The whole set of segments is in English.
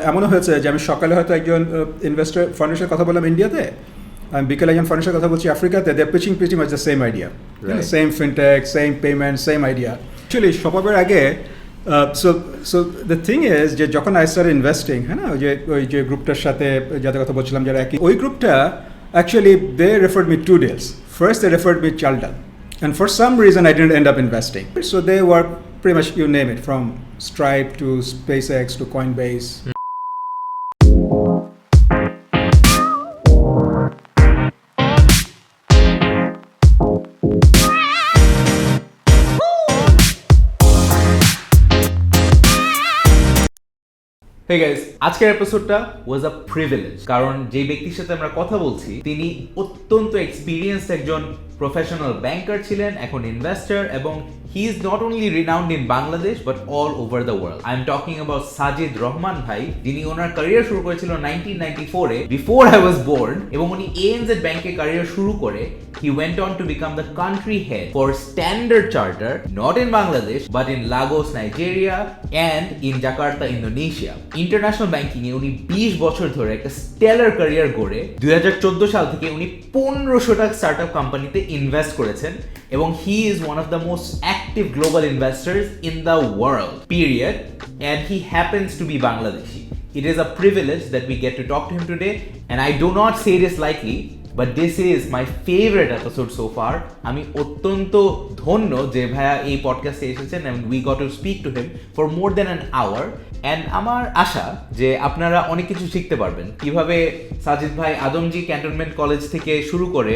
এমনও হয়েছে যে আমি সকালে হয়তো একজন ইনভেস্টর ফাউন্ডেশনের কথা বললাম ইন্ডিয়াতে, আমি বিকেলে একজন ফাউন্ডেশনের কথা বলছি আফ্রিকাতে, they are pitching pretty much the same idea, same fintech, same payment, same idea. Actually ShopUp-এর আগে সো দ্য থিং ইজ যে যখন আই স্টার্ট ইনভেস্টিং, হ্যাঁ না, ওই যে গ্রুপটার সাথে যাদের কথা বলছিলাম যারা একই, ওই গ্রুপটা actually they referred me 2 deals. First they referred me Chaldal, and for some reason I didn't end up investing. So they were pretty much, you name it, from Stripe to SpaceX to Coinbase. Hey guys, আজকের এপিসোডটা ওয়াজ আ privilege, কারণ যে ব্যক্তির সাথে আমরা কথা বলছি তিনি অত্যন্ত এক্সপিরিয়েন্সড একজন প্রফেশনাল ব্যাংকার ছিলেন, এখন ইনভেস্টর, এবং he is not only renowned in Bangladesh but all over the world. I am talking about Sajid Rahman ভাই, যিনি ওনার ক্যারিয়ার শুরু করেছিল 1994-এ, বিফোর আই ওয়াজ বোর্ন, এবং উনি ANZ ব্যাংকে ক্যারিয়ার শুরু করে he went on to become the country head for Standard Chartered, not in Bangladesh but in Lagos, Nigeria and in Jakarta, Indonesia. International banking এ উনি 20 বছর ধরে একটা স্টেলার ক্যারিয়ার গড়ে 2014 সাল থেকে উনি 1500টা স্টার্টআপ কোম্পানিতে ইনভেস্ট করেছেন, এবং he is one of the most active global investors in the world, period, and he happens to be Bangladeshi. It is a privilege that we get to talk to him today, and I do not say this lightly, but this is my favorite episode so far. আমি অত্যন্ত ধন্য যে ভাইয়া এই পডকাস্টে এসেছেন and we got to speak to him for more than an hour, and আমার আশা যে আপনারা অনেক কিছু শিখতে পারবেন, কিভাবে সাজিদ ভাই আদমজি ক্যান্টনমেন্ট কলেজ থেকে শুরু করে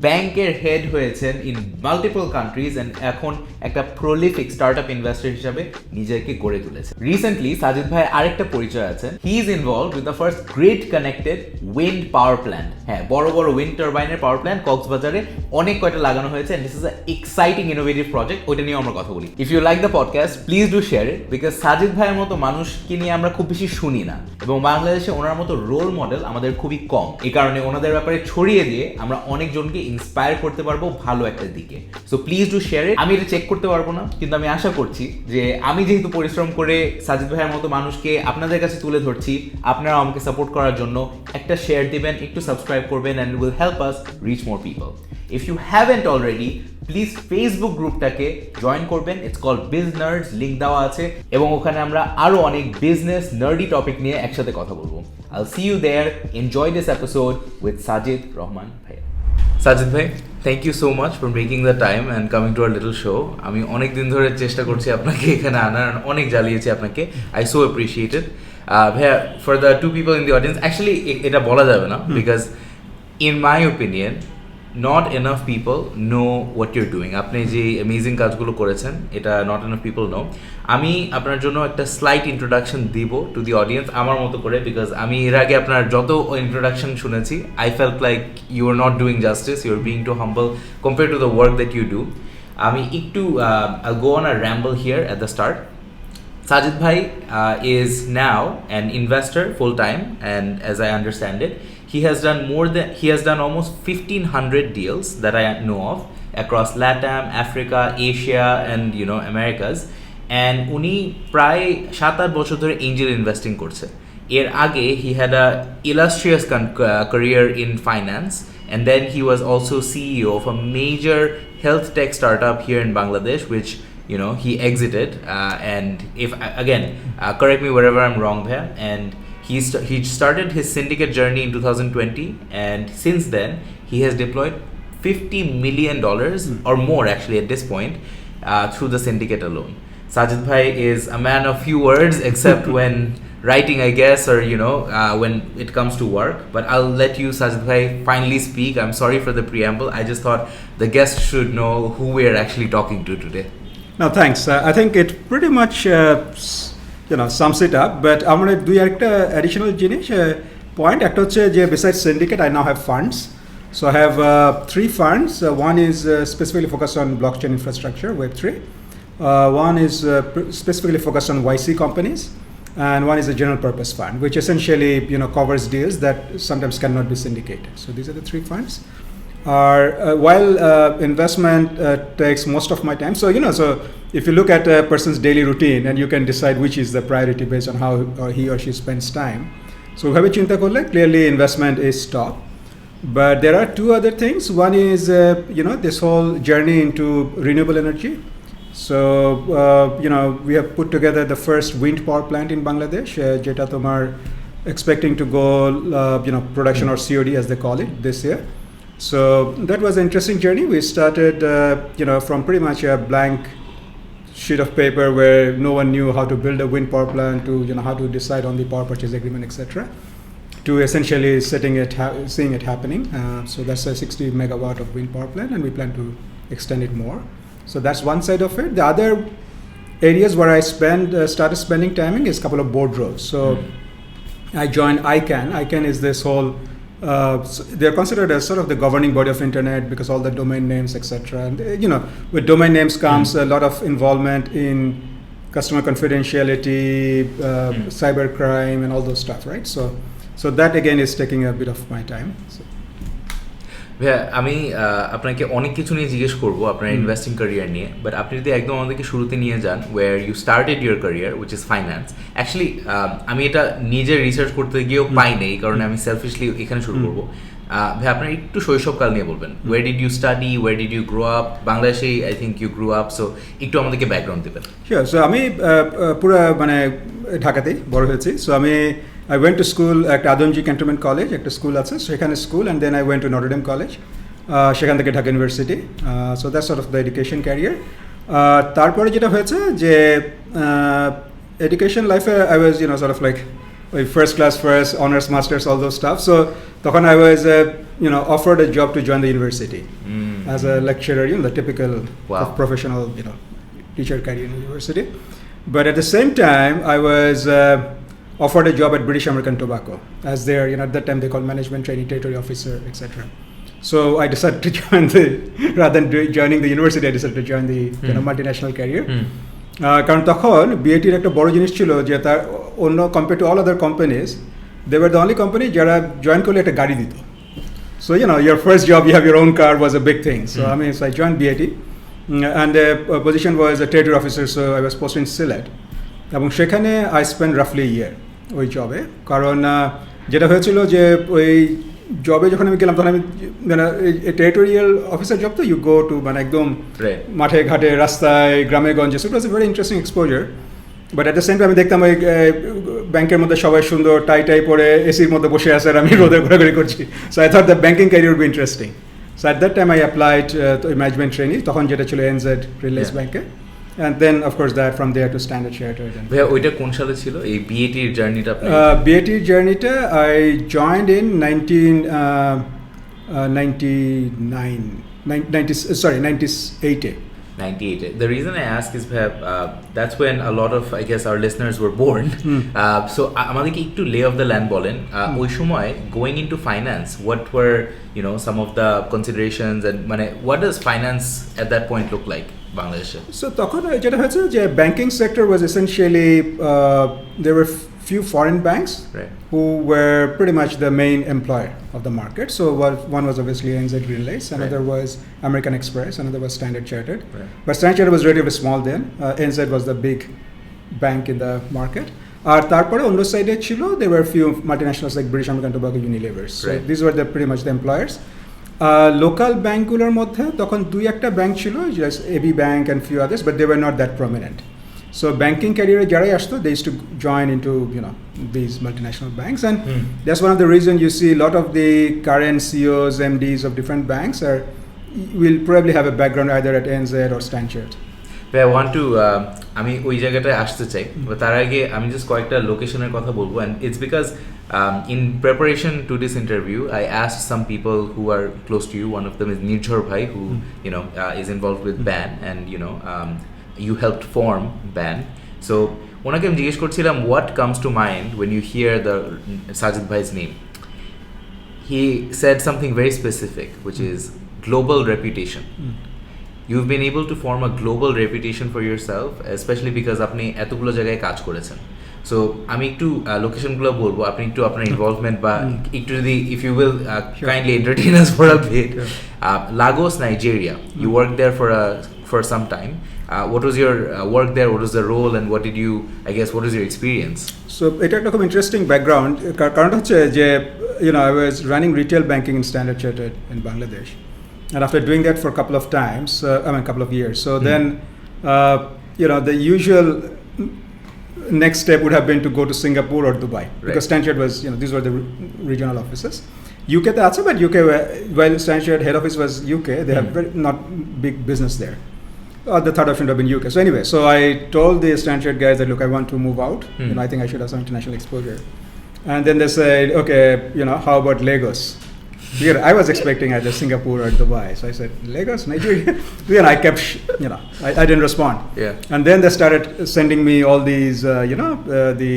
ব্যাংকের হেড হয়েছেন ইন মাল্টিপল কান্ট্রিজ এন্ড এখন একটা প্রলিফিক স্টার্টআপ ইনভেস্টর হিসেবে নিজেকে গড়ে তুলেছে। রিসেন্টলি সাজিদ ভাই আরেকটা পরিচয় আছেন, he is involved with the first grid connected wind power plant. হ্যাঁ, বড় বড় উইন্ড টারবাইনের পাওয়ার প্ল্যান্ট কক্সবাজারে অনেক কয়টা লাগানো হয়েছে, and this is a exciting innovative project. ওইটা নিয়ে আমরা কথা বলি। If you like the podcast please do share it, because Sajid ভাইয়ের মতো মানুষকে নিয়ে আমরা খুব বেশি শুনি না, এবং বাংলাদেশে ওনার মতো রোল মডেল আমাদের খুবই কম। এই কারণে ওনাদের ব্যাপারে ছড়িয়ে দিয়ে আমরা অনেকজনকে ইন্সপায়ার করতে পারবো ভালো একটা দিকে। সো প্লিজ ডু শেয়ার ইট। আমি এটা চেক করতে পারবো না, কিন্তু আমি আশা করছি যে আমি যেহেতু পরিশ্রম করে সাজিদ ভাইয়ের মতো মানুষকে আপনাদের কাছে তুলে ধরছি, আপনারা আমাকে সাপোর্ট করার জন্য একটা শেয়ার দিবেন, একটু সাবস্ক্রাইব করবেন, and it will help us reach more people. If you haven't already, please Facebook গ্রুপটাকে জয়েন করবেন, it's called biz nerds, link দেওয়া আছে, এবং ওখানে আমরা আরো অনেক বিজনেস নার্ডি টপিক নিয়ে একসাথে কথা বলবো। I'll see you there. Enjoy this episode with Sajid Rahman bhai. Sajid bhai, thank you so much for making the time and coming to our little show. আমি অনেক দিন ধরে চেষ্টা করছি আপনাকে এখানে আনার, অনেক জ্বালিয়েছি আপনাকে। I so appreciate it. ভাইয়া, for the 2 people in the audience, actually এটা বলা যাবে না, because in my opinion not enough people know what you're doing. আপনি যে অ্যামেজিং কাজগুলো করেছেন এটা not enough people know. আমি আপনার জন্য একটা স্লাইট ইন্ট্রোডাকশন দিব টু দি অডিয়েন্স আমার মতো করে, বিকজ আমি এর আগে আপনার যত ইন্ট্রোডাকশন শুনেছি I felt like you are not doing justice, you are being too humble compared to the work that you do. আমি একটু I'll go on a ramble here at the start. Sajid Bhai is now an investor full time, and as I understand it, he has done almost 1,500 deals that I know of across LATAM, Africa, Asia, and Americas. And uni প্রায় 7-8 বছর ধরে angel investing করছে। এর আগে he had a illustrious career in finance, and then he was also CEO of a major health tech startup here in Bangladesh, which he exited, and if again correct me wherever I'm wrong there, and he started his syndicate journey in 2020, and since then he has deployed $50 million or more actually at this point through the syndicate alone. Sajid Bhai is a man of few words except when writing, I guess, or when it comes to work, but I'll let you, Sajid Bhai, finally speak. I'm sorry for the preamble. I just thought the guests should know who we're actually talking to today. No, thanks. I think it pretty much sums it up, but I'm going to do একটা additional point. একটা হচ্ছে যে besides syndicate I now have funds. So I have 3 funds. One is specifically focused on blockchain infrastructure, Web3. One is specifically focused on YC companies, and one is a general purpose fund, which essentially covers deals that sometimes cannot be syndicated. So these are the 3 funds. While investment takes most of my time, so so if you look at a person's daily routine and you can decide which is the priority based on how he or she spends time. So bhabe chinta korle clearly investment is top, but there are two other things. One is this whole journey into renewable energy. So we have put together the first wind power plant in Bangladesh, jeta tomar expecting to go production or COD as they call it this year. So that was an interesting journey. We started from pretty much a blank sheet of paper where no one knew how to build a wind power plant, to how to decide on the power purchase agreement, etc., to essentially seeing it happening. So that's a 60 megawatt of wind power plant, and we plan to extend it more. So that's one side of it. The other areas where I started spending timing is a couple of board roles. So I joined ICANN. ICANN is this whole they're considered as sort of the governing body of internet because all the domain names, etc. And with domain names comes a lot of involvement in customer confidentiality, cybercrime, and all those stuff, right? So that again is taking a bit of my time. So. ভাইয়া আমি আপনাকে অনেক কিছু নিয়ে জিজ্ঞেস করবো আপনার investing career নিয়ে, বাট আপনি যদি একদম আমাদেরকে শুরুতে নিয়ে যান where you started your career which is finance. Actually আমি এটা নিজে রিসার্চ করতে গিয়েও পাই না, এই কারণে আমি সেলফিশলি এখানে শুরু করবো। ভাই আপনার একটু শৈশবকাল নিয়ে বলবেন, where did you study, where did you grow up? বাংলাদেশেই I think you grow up, so একটু আমাদেরকে ব্যাকগ্রাউন্ড দেবেন। শিওর। সো আমি পুরো ঢাকাতেই বড় হয়েছি। So I went to school at Adamji Cantonment College, একটা স্কুল আছে সেখানে school, and then I went to Notre Dame College, সেখান থেকে Dhaka university. So that's sort of the education career. তারপরে যেটা হয়েছে যে এডুকেশন লাইফে I was sort of like ওই first class first honours masters all those stuff. So তখন I was offered a job to join the university as a lecturer, the typical professional teacher career in university. But at the same time I was offered a job at British American Tobacco as their, at that time they called management trainee territory officer, etc. So I decided to join rather than joining the university, I decided to join the multinational career. কারণ তখন বিএটির একটা বড় জিনিস ছিল যে তার অন্য compare to all other companies, they were the only company যারা জয়েন করলে একটা গাড়ি দিত। So your first job, you have your own car, was a big thing. So so I joined BAT, and the position was a territory officer, so I was posted in Sylhet. এবং সেখানে I spent roughly a year ওই জবে। কারণ যেটা হয়েছিল যে ওই জবে যখন আমি গেলাম তখন আমি টেরিটোরিয়াল অফিসার জব, তো ইউ গো টু একদম মাঠে ঘাটে রাস্তায় গ্রামে গঞ্জে। So it was a very interesting exposure. But at the same time আমি দেখতাম ওই ব্যাংকের মধ্যে সবাই সুন্দর টাই পরে এসির মধ্যে বসে আছে আর আমি রোদে ঘোরাঘুরি করছি। So I thought the banking career would be interesting. So at that time I applied management training, তখন যেটা ছিল NZ রিলায়েন্স ব্যাংকে। And then of course that from there to Standard Chartered. ভাইয়া ওইটা কোন সালে ছিল এই বিএটির জার্নিটা? বিএটির জার্নিটা I joined in 1998. The reason I ask is that's when a lot of, I guess, our listeners were born. So আমাদেরকে একটু lay of the land বলেন, ওই সময় going into finance, what were some of the considerations, and what does finance at that point look like বাংলাদেশে? So তখন যেটা হয়েছে যে banking sector was essentially there were few foreign banks who were pretty much the main employer of the market. So one was obviously NZ Relays, another was American Express, another was Standard Chartered. But Standard Chartered was relatively small then. NZ was the big bank in the market. আর তারপরে অন্য সাইডে ছিল there were few multinationals like British American Tobacco, Unilever. So these were pretty much the employers. Local ব্যাঙ্কগুলোর মধ্যে তখন দুই একটা bank ছিল, just AB Bank and few others, but they were not that prominent. So banking career যারাই আসতো, they used to join into these multinational banks, and that's one of the reasons you see a lot of the current CEOs, MDs of different banks will probably have a background either at NZ or Stanchart. I want to আমি ওই জায়গাটায় আসতে চাই, তার আগে আমি just কয়েকটা লোকেশনের কথা বলবো, and it's because in preparation to this interview I asked some people who are close to you. One of them is Nirjhor Bhai, who is involved with BAN, and you helped form BAN. So ওনাকে আমি জিজ্ঞেস করছিলাম what comes to mind when you hear the Sajid Bhai's name. He said something very specific, which is global reputation. You've been able to form a global reputation for yourself, especially because আপনি এতগুলো জায়গায় কাজ করেছেন. So আমি একটু লোকেশনগুলো বলবো, আপনি একটু আপনার ইনভলভমেন্ট বা একটু যদি if you will kindly entertain us for a bit. Lagos, Nigeria. You worked there for some time. What was your work there? What was the role, and what did you? I guess what was your experience? So এটা একটা খুব interesting background. কারণ হচ্ছে যে I was running retail banking in Standard Chartered in Bangladesh, and after doing that for a couple of times, couple of years. So then, the usual next step would have been to go to Singapore or Dubai, because Standard Chartered was, these were the regional offices. UK তে আছে, but UK, while Standard Chartered head office was UK, they have very not big business there. The third option would have been UK. So anyway, so I told the Standard Chartered guys that, look, I want to move out. I think I should have some international exposure. And then they said, okay, how about Lagos? I was expecting either Singapore or Dubai. So I said, Lagos, Nigeria? Then I kept, I didn't respond. Yeah. And then they started sending me all these, the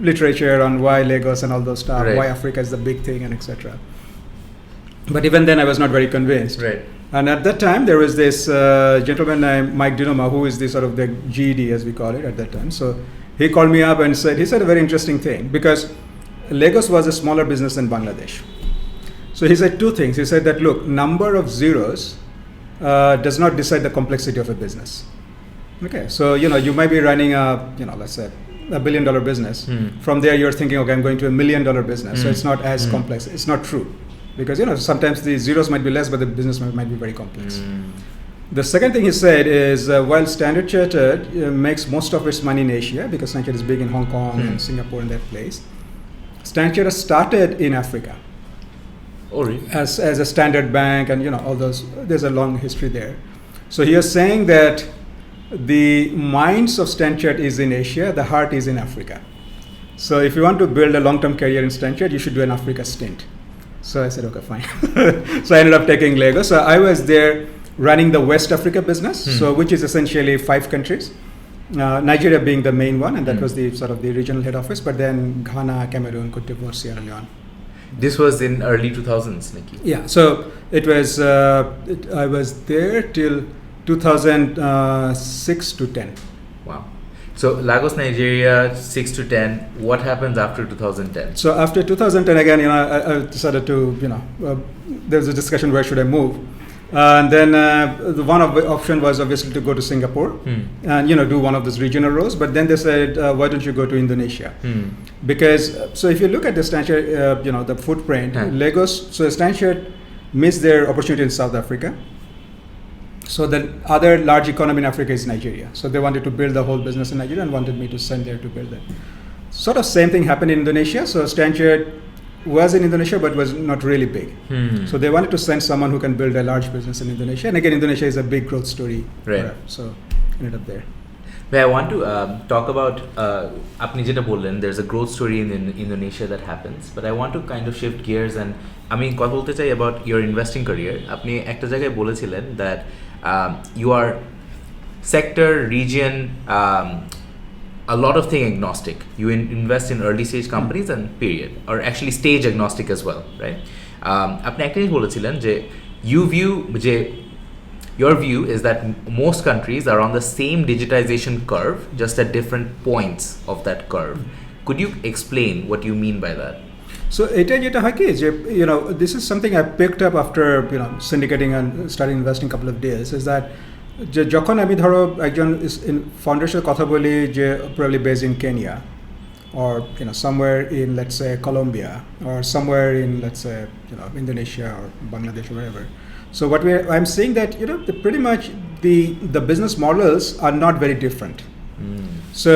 literature on why Lagos and all those stuff, why Africa is the big thing, and etc. But even then, I was not very convinced. Right. And at that time, there was this gentleman named Mike Dinoma, who is the sort of the GED, as we call it at that time. So he called me up and he said a very interesting thing, because Lagos was a smaller business than Bangladesh. So he said two things. He said that, look, number of zeros does not decide the complexity of a business. Okay, so you might be running let's say $1 billion business. From there, you're thinking, okay, I'm going to $1 million business. So it's not as complex. It's not true, because sometimes the zeros might be less, but the business might be very complex. The second thing he said is, while Standard Chartered makes most of its money in Asia, because Standard Chartered is big in Hong Kong and Singapore and that place, Standard Chartered started in Africa. Oh, really? As a standard bank, and all those, there's a long history there. So he is saying that the minds of Standard Chartered is in Asia, the heart is in Africa. So if you want to build a long-term career in Standard Chartered, you should do an Africa stint. So I said, okay, fine. So I ended up taking Lagos. So I was there running the West Africa business, so which is essentially 5 countries. Nigeria being the main one, and that was the sort of the regional head office, but then Ghana, Cameroon, Cote d'Ivoire, Sierra Leone. This was in early 2000s, Nikki. Yeah, so it was, I was there till 2006 to 10. Wow. So Lagos, Nigeria, 6 to 10. What happens after 2010? So after 2010, again, I decided to, there was a discussion, where should I move? And then the one option was obviously to go to Singapore and do one of those regional roles. But then they said, why don't you go to Indonesia? Because so if you look at the Standard, the footprint, Lagos. So Standard Chartered missed their opportunity in South Africa. So the other large economy in Africa is Nigeria. So they wanted to build the whole business in Nigeria and wanted me to send there to build it. Sort of same thing happened in Indonesia. So Standard Chartered was in Indonesia, but was not really big. So they wanted to send someone who can build a large business in Indonesia. And again, Indonesia is a big growth story. Right. So ended up there. But I want to talk about, apni jeta bollen, there's a growth story in Indonesia that happens. But I want to kind of shift gears, and আমি কথা বলতে চাই about your investing career. আপনি একটা জায়গায় বলেছিলেন that you are sector, region, a lot of thing agnostic. You invest in early stage companies and period, or actually stage agnostic as well, right? আপনি একটা জিনিস বলেছিলেন যে your view is that most countries are on the same digitization curve, just at different points of that curve. Could you explain what you mean by that? So এটা যেটা হয় কি যে this is something I picked up after syndicating and starting investing a couple of days, is that যে যখন আমি ধরো একজন ফাউন্ডারের কথা বলি যে probably based in Kenya or somewhere in, let's say, Colombia, or somewhere in, let's say, Indonesia or Bangladesh or wherever. So what I'm seeing that pretty much the business models are not very different. So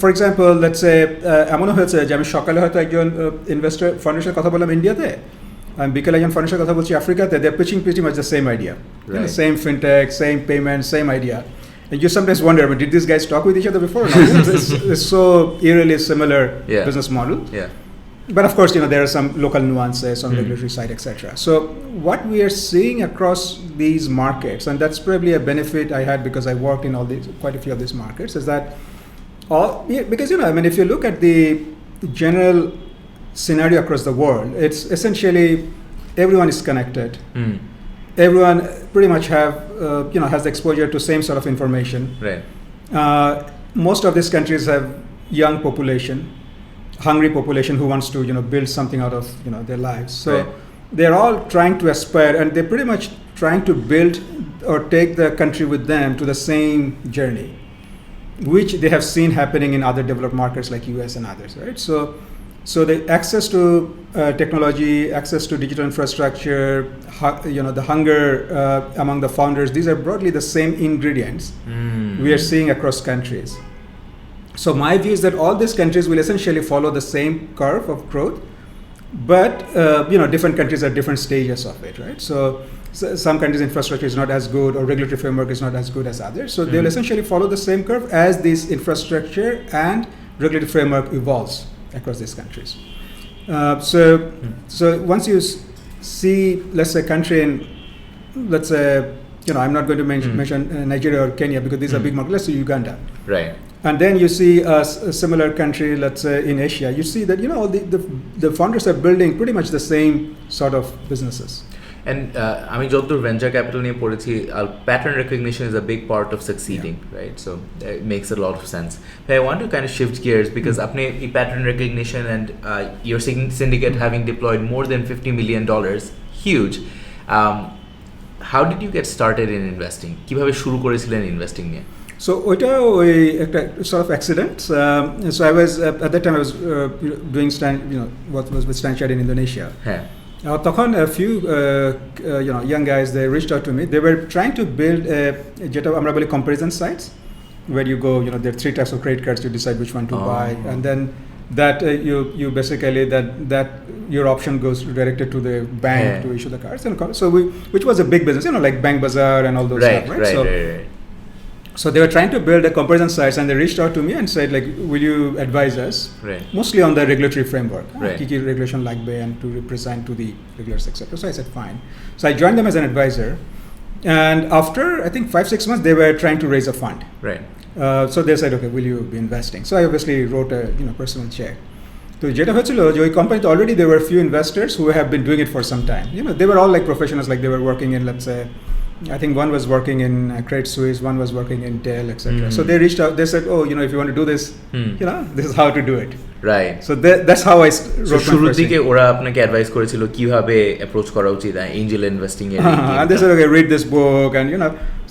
for example, let's say এমন হয়েছে যে আমি সকালে হয়তো একজন investor ফাউন্ডেশনের কথা বললাম ইন্ডিয়াতে, আমি বিকেলে একজন ফাউন্ডেশনের কথা বলছি আফ্রিকাতে. they're pitching pretty much the same idea, same fintech, same payment, same idea. And you sometimes wonder, but did these guys talk with each other before? No, it's so eerily similar business model. Yeah. But of course, there are some local nuances on the regulatory side, etc. So what we are seeing across these markets, and that's probably a benefit I had because I worked in quite a few of these markets, is that because if you look at the general scenario across the world, it's essentially everyone is connected. Everyone pretty much has the exposure to same sort of information. Right. Most of these countries have young population, hungry population who wants to build something out of their lives. So right. they're all trying to aspire, and they're pretty much trying to build or take the country with them to the same journey, which they have seen happening in other developed markets like US and others, right? So the access to technology, access to digital infrastructure, the hunger among the founders, these are broadly the same ingredients we are seeing across countries. So my view is that all these countries will essentially follow the same curve of growth, but different countries are different stages of it, right? So some countries' infrastructure is not as good, or regulatory framework is not as good as others. So they'll essentially follow the same curve as this infrastructure and regulatory framework evolves across these countries. So once you see, let's say, country in, let's say, I'm not going to mention Nigeria or Kenya because these are big markets. Let's say Uganda. Right. And then you see a similar country, let's say in Asia. You see that all the founders are building pretty much the same sort of businesses. And আমি যতদূর venture capital নিয়ে পড়েছি, pattern recognition is a big part of succeeding, right? So it makes a lot of sense. But I want to kind of shift gears because আপনি এই pattern recognition and your syndicate having deployed more than $50 million, huge. How did you get started in investing? কিভাবে শুরু করেছিলেন investing নিয়ে? So ওইটা একটা sort of accident. So I was at that time I was doing what was with Stanchart in Indonesia. হ্যাঁ. তখন a few young guys, they reached out to me. They were trying to build যেটা আমরা বলি comparison sites, where you go, there are 3 types of credit cards, you decide which one to buy, and then that you basically that your option goes directed to the bank to issue the cards. And so which was a big business, like Bank Bazaar and all those stuff, right? Right. So they were trying to build a comparison sites, and they reached out to me and said, like, will you advise us? Right. Mostly on the regulatory framework, right. Kiki regulation lagbe, and to represent to the regulators, etc. So I said, fine. So I joined them as an advisor, and after I think 5-6 months, they were trying to raise a fund. Right. So they said, okay, will you be investing? So I obviously wrote a personal check. So যেটা হয়েছিল যে ওই কোম্পানিতে already there were few investors who have been doing it for some time. They were all like professionals, like they were working in, let's say, I think one was working in Credit Suisse, one was working in Dell, etc. So they reached out, they said, if you want to do this, this is how to do it. Right. So that's how I wrote my শুরুর first দিকে thing. ওরা আপনাকে advice করেছিল কিভাবে approach করা উচিত Angel investing এর And they said, okay, read this book, and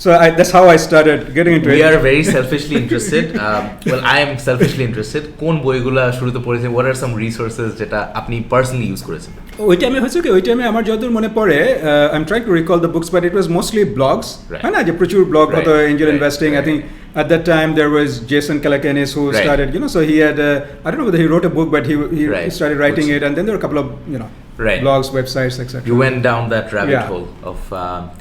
so that's how I started getting into it. We are very selfishly interested. Well, I am selfishly interested. কোন বইগুলা শুরুতে পড়েছেন? What are some resources যেটা আপনি personally use করেছেন? ওই টাইমে আমার যতদূর মনে পড়ে, I'm trying to recall the books, but it was mostly blogs. Right. হ্যাঁ না, যে প্রচুর ব্লগ হতো angel investing. Right. I think at that time there was Jason Calacanis who started, so he had I don't know whether he wrote a book, but he started writing it, and then there were a couple of blogs, websites, etc. You went down that rabbit hole of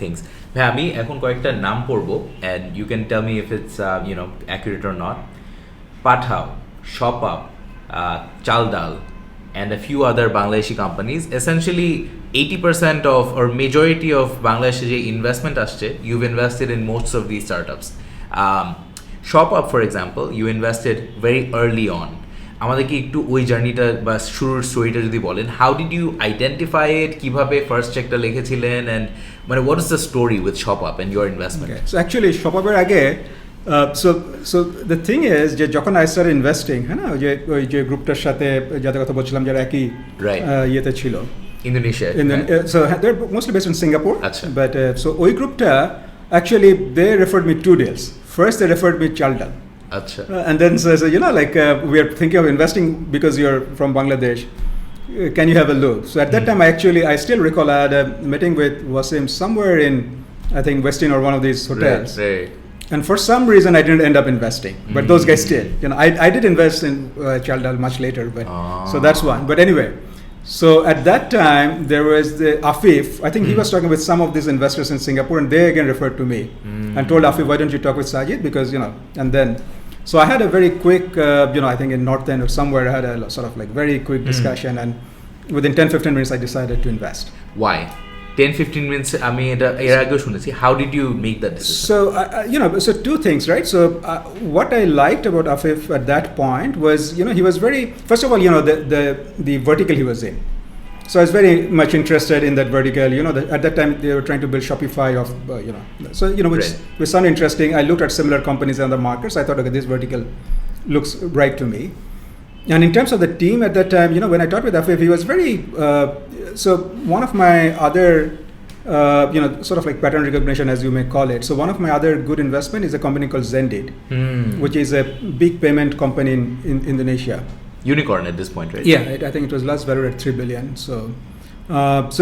things. হ্যাঁ, আমি এখন কয়েকটা নাম পড়বো, and you can tell me if it's accurate or not. Pathao, ShopUp, Chaldal, and a few other Bangladeshi companies. Essentially 80% of or majority of Bangladeshi investment আসছে, you've invested in most of these startups. ShopUp, for example, you invested very early on. আমাদেরকে একটু ওই জার্নিটা বা শুরুর স্টোরিটা যদি বলেন, how did you identify it, কিভাবে ফার্স্ট চেকটা লিখেছিলেন, এন্ড মানে what is the story with ShopUp and your investment? So actually শপআপের আগে সো দ্য থিং ইজ যে যখন আই স্টার্ট ইনভেস্টিং, হ্যাঁ না, ওই যে গ্রুপটার সাথে যাদের কথা বলছিলাম যারা একই ইয়েতে ছিল, Indonesia. So they're mostly based in Singapore. Achha. But so ওই গ্রুপটা actually they referred me 2 deals. First they referred me Chaldal. Achha. And then so we are thinking of investing because you're from Bangladesh. Can you have a look? So at that time I still recall I had a meeting with Wasim somewhere in, I think, Westin or one of these hotels. Right. And for some reason I didn't end up investing, but those guys did. I did invest in Chaldal much later, but so that's one. But anyway, so at that time there was the Afif. I think he was talking with some of these investors in Singapore, and they again referred to me and told Afif, why don't you talk with Sajid? Because and then so I had a very quick, I think in North End or somewhere, I had a sort of like very quick discussion, and within 10-15 minutes I decided to invest. Why? 10-15 minutes, আমি এটা এর আগেও শুনেছি. How did you make that decision? So so 2 things, right? So what I liked about Afif at that point was, he was very, first of all, the vertical he was in. So I was very much interested in that vertical. At that time they were trying to build Shopify of, which sounded interesting. I looked at similar companies in other markets. I thought, okay, this vertical looks right to me. And in terms of the team at that time, when I talked with Afif, he was very, so one of my other, sort of like pattern recognition, as you may call it. So one of my other good investment is a company called Zendit, which is a big payment company in Indonesia. Unicorn at this point, right? Yeah, I think it was last valued at 3 billion. So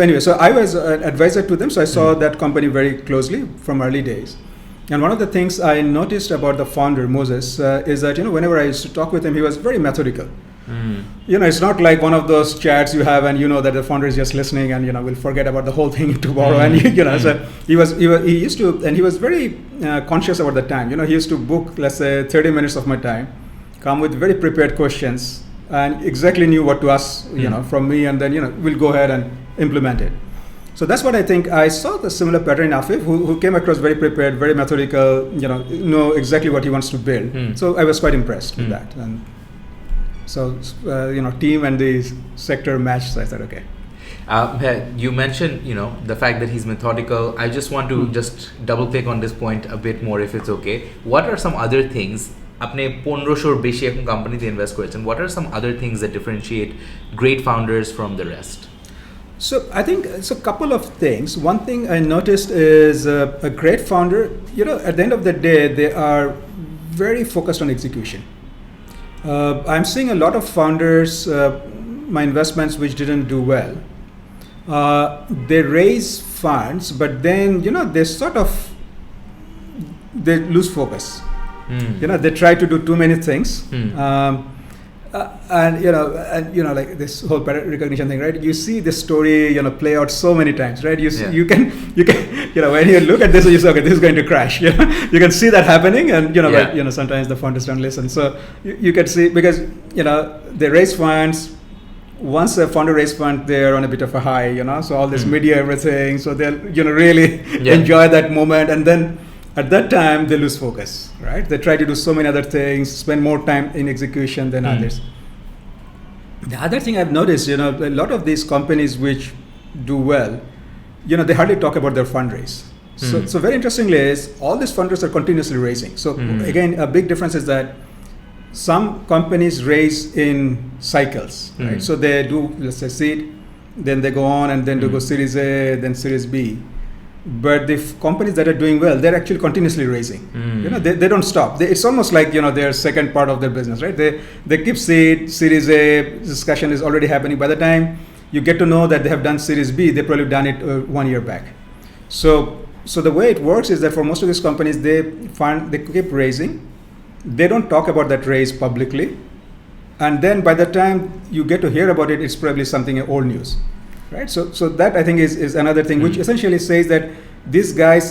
anyway, so I was an advisor to them. So I saw that company very closely from early days. And one of the things I noticed about the founder, Moses, is that, whenever I used to talk with him, he was very methodical. It's not like one of those chats you have and that the founder is just listening and, will forget about the whole thing tomorrow. And, so he used to, and he was very conscious about the time. He used to book, let's say, 30 minutes of my time, come with very prepared questions and exactly knew what to ask, from me. And then, we'll go ahead and implement it. So that's what I think. I saw the similar pattern in Afif, who came across very prepared, very methodical, know exactly what he wants to build. So I was quite impressed with that. And so, team and the sector matched, so I thought, okay. You mentioned, the fact that he's methodical. I just want to just double click on this point a bit more, if it's okay. What are some other things? আপনি 1500 বেশি এখন কোম্পানিতে invest করেছেন. What are some other things that differentiate great founders from the rest? So I think it's a couple of things. One thing I noticed is a great founder, at the end of the day, they are very focused on execution. I'm seeing a lot of founders, my investments which didn't do well, they raise funds, but then, they lose focus. They try to do too many things. And like this whole pattern recognition thing, right? You see this story, play out so many times, right? You can, when you look at this, you say, okay, this is going to crash. You can see that happening, and but, sometimes the founders don't listen. So you can see, because they raise funds. Once a founder raise fund, they're on a bit of a high, So all this media, everything. So they'll really enjoy that moment, and then at that time, they lose focus, right? They try to do so many other things, spend more time in execution than others. The other thing I've noticed, a lot of these companies which do well, they hardly talk about their fundraise. So very interestingly is, all these funders are continuously raising. So again, a big difference is that some companies raise in cycles, right? So they do, let's say, seed, then they go on, and then they go Series A, then Series B. But the companies that are doing well, they're actually continuously raising. They don't stop. It's almost like their second part of their business, right? They keep Series A discussion is already happening. By the time you get to know that they have done Series B, they probably done it 1 year back. So the way it works is that for most of these companies, they keep raising. They don't talk about that raise publicly, and then by the time you get to hear about it, it's probably something old news. Right, so that I think is another thing, which essentially says that these guys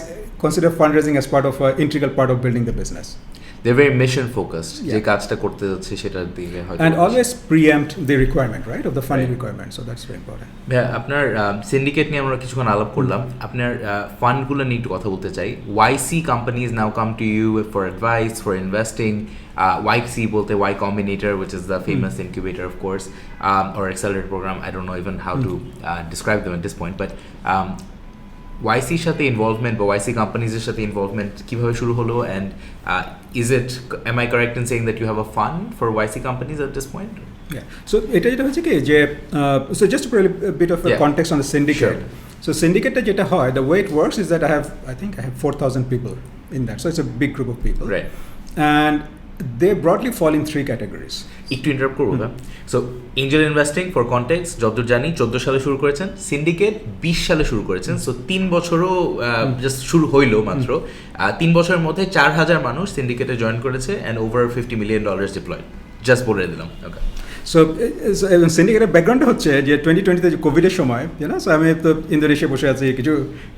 consider fundraising as part of an integral part of building the business. They're very mission focused. যে কাজটা করতে যাচ্ছে সেটার দিকে হয়তো and always preempt the requirement, right, of the funding requirement. So that's very important. আপনার syndicate নিয়ে আমরা কিছুক্ষণ আলাপ করলাম. আপনার ফান্ডগুলো নিয়ে একটু কথা বলতে চাই. YC companies now come to you for advice, for investing. YC bolte YCombinator, which is the famous incubator, of course, or accelerator program. I don't know even how to describe them at this point, but YC সাথে involvement বা YC companies এর সাথে involvement কিভাবে শুরু হলো, and am I correct in saying that you have a fund for YC companies at this point? Yeah. So এটা যেটা হচ্ছে কি যে so just to put a bit of a context on the syndicate. Sure. So syndicate যেটা হয়, the way it works is that I have 4,000 people in that. So it's a big group of people. Right. And they broadly fall in 3 categories. একটু interrupt করবো না. So Angel investing for context যতদূর জানি 14 সালে শুরু করেছেন, syndicate 20 সালে শুরু করেছেন. সো 3 বছরও জাস্ট শুরু হইলো মাত্র. 3 বছরের মধ্যে 4,000 মানুষ সিন্ডিকেটে জয়েন করেছে, and over $50 million diploid. Just বলে দিলাম. ওকে. সো সিন্ডিকেটের ব্যাকগ্রাউন্ডটা হচ্ছে যে 2020-তে যে কোভিডের সময়, সো আমি তো ইন্দোনেশিয়া বসে আছি,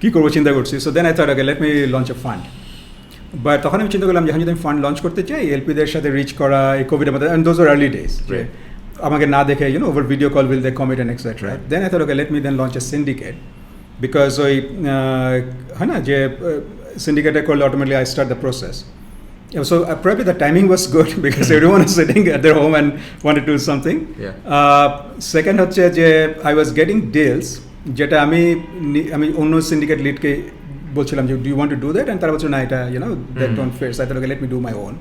কি করবো চিন্তা করছি. So then I thought, okay, let me launch a fund. But তখন আমি চিন্তা করলাম, যখন যদি আমি ফান্ড লঞ্চ করতে চাই, এলপিদের সাথে রিচ করা এই কোভিডের মধ্যে, and those are early days, আমাকে না দেখে over video call will they commit and et cetera. Then I thought, okay, let me then launch a syndicate, because ওই হয় না যে সিন্ডিকেটে করলে automatically I start the process. So probably the timing was good because everyone was sitting at their home and wanted to do something. Second হচ্ছে যে I was getting deals যেটা আমি অন্য সিন্ডিকেট লিডকে বলছিলাম যে, do you want to do that? And তারা বলছিল না, এটা that don't fit. So I thought, okay, let me do my own.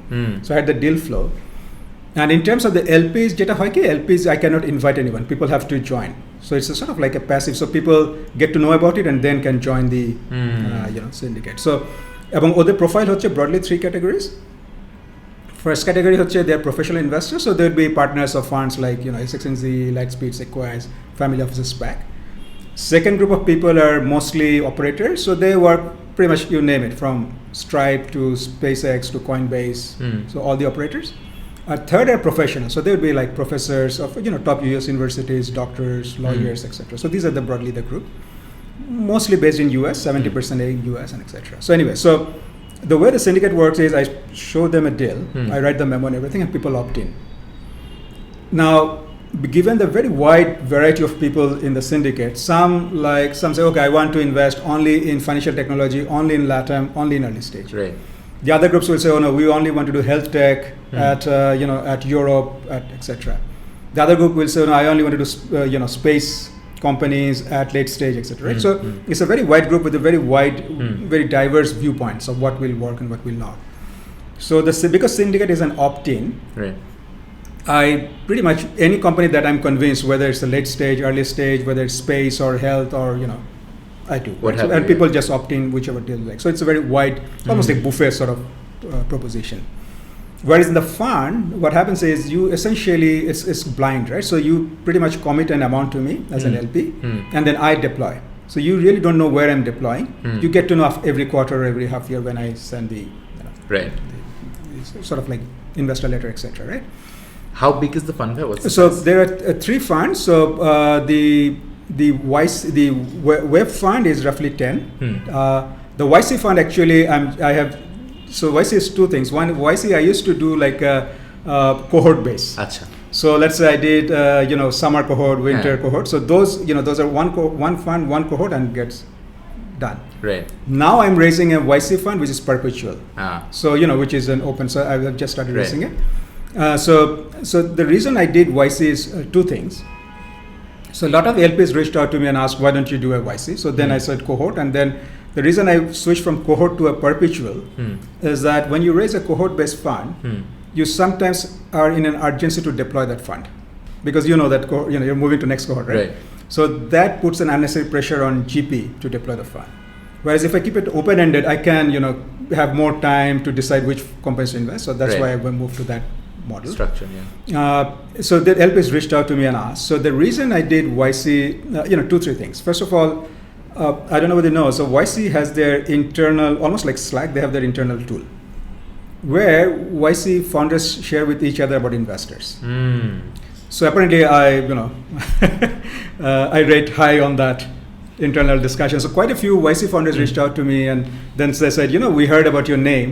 So I had the deal flow. And in terms of the LPs, যেটা হয় কি, LPs I cannot invite anyone. People have to join. So it's a sort of like a passive. So people get to know about it and then can join the syndicate. So এবং ওদের profile হচ্ছে broadly 3 categories. First category হচ্ছে they're professional investors. So there would be partners of funds like SXNZ, Lightspeed, Sequoia, family offices, SBAC. Second group of people are mostly operators. So they work pretty much, you name it, from Stripe to SpaceX to Coinbase. So all the operators. Third are professionals. So they would be like professors of top US universities, doctors, lawyers, etc. So these are broadly the group. Mostly based in US, 70% in US and etc. So anyway, so the way the syndicate works is I show them a deal, I write the memo and everything, and people opt in. Now, given the very wide variety of people in the syndicate, some say, okay, I want to invest only in financial technology, only in LATAM, only in early stage. Right. The other groups will say, oh no, we only want to do health tech at Europe, at etc. The other group will say, no, I only want to do space companies at late stage, etc. Right? So it's a very wide group with a very wide, very diverse viewpoints of what will work and what will not. So because syndicate is an opt-in, right. I pretty much any company that I'm convinced, whether it's a late stage, early stage, whether it's space or health or I do. And people just opt in whichever deal like. So it's a very wide, almost like buffet sort of proposition. Whereas in the fund, what happens is you essentially it's blind, right? So you pretty much commit an amount to me as an LP, and then I deploy. So you really don't know where I'm deploying. You get to know every quarter or every half year when I send the right, the sort of like investor letter, etc. Right? How big is the fund? What's the so size? There are 3 funds. So the web fund is roughly 10. The YC fund actually I have. So YC is 2 things. One, YC I used to do like a cohort base. Achha. So let's say I did summer cohort, winter cohort. So those those are one fund, one cohort, and gets done. Right. Now I'm raising a YC fund which is perpetual. So which is an open. So I've just started raising it. So the reason I did YC is 2 things. So a lot of LPs reached out to me and asked, why don't you do a YC? So then I said cohort, and then the reason I switched from cohort to a perpetual is that when you raise a cohort-based fund, you sometimes are in an urgency to deploy that fund because you know that you're moving to next cohort, right? So that puts an unnecessary pressure on GP to deploy the fund. Whereas if I keep it open-ended, I can have more time to decide which companies to invest. So that's why I moved to that model. Structure, yeah. So the LPs reached out to me and asked. So the reason I did YC, 2-3 things. First of all, I don't know whether you know, so YC has their internal, almost like Slack, they have their internal tool where YC founders share with each other about investors. So apparently I rate high on that internal discussion. So quite a few YC founders reached out to me and then they said, we heard about your name.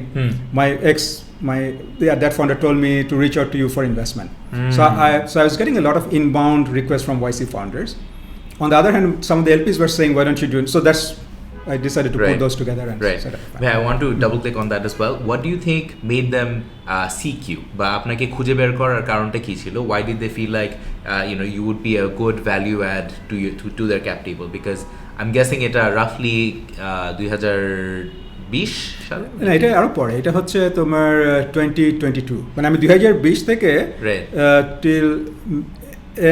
That founder told me to reach out to you for investment. So I was getting a lot of inbound requests from YC founders. On the other hand, some of the LPs were saying, why don't you do it? So I decided to put those together and set up. Yeah, I want to double click on that as well. What do you think made them seek you? বা আপনাকে খুঁজে বের করার কারণটা কি ছিল? Why did they feel like you would be a good value add to their cap table? Because I'm guessing এটা roughly 2020 সালে? না, এটা আরো পরে। এটা হচ্ছে তোমার 2022। মানে আমি 2020 থেকে till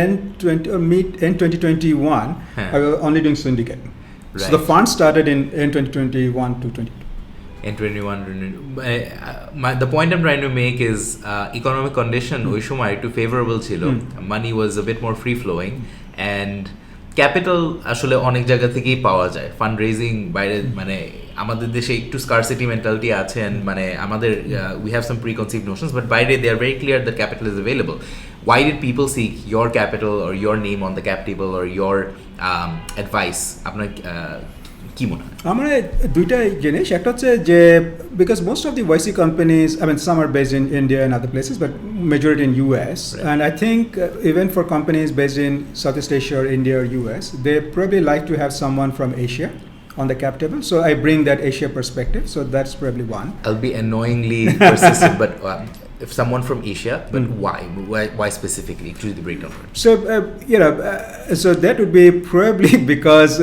end 2021 I was only doing syndicate. So the fund started in 2021 to 22. In 21, the point I'm trying to make is economic condition ওই সময় একটু favorable ছিল. Money was a bit more free flowing and capital আসলে অনেক জায়গা থেকেই পাওয়া যায়। ফান্ড রেজিং বাইরে মানে আমাদের দেশে একটু স্কারসিটি মেন্টালিটি আছে and মানে আমাদের we have some preconceived notions, but বাইরে they are very clear that capital is available. Why did people seek your capital or your name on the cap table or your advice? আপনার কি মনে হয়? আমার দুইটা জিনিস, একটা হচ্ছে যে because most of the YC companies, I mean some are based in India and other places, but majority in US, and I think even for companies based in Southeast Asia or India or US, they probably like to have someone from Asia on the cap table, so I bring that Asia perspective, so that's probably one. I'll be annoyingly persistent, but if someone from Asia, but why specifically? To the breakdown. So so that would be probably because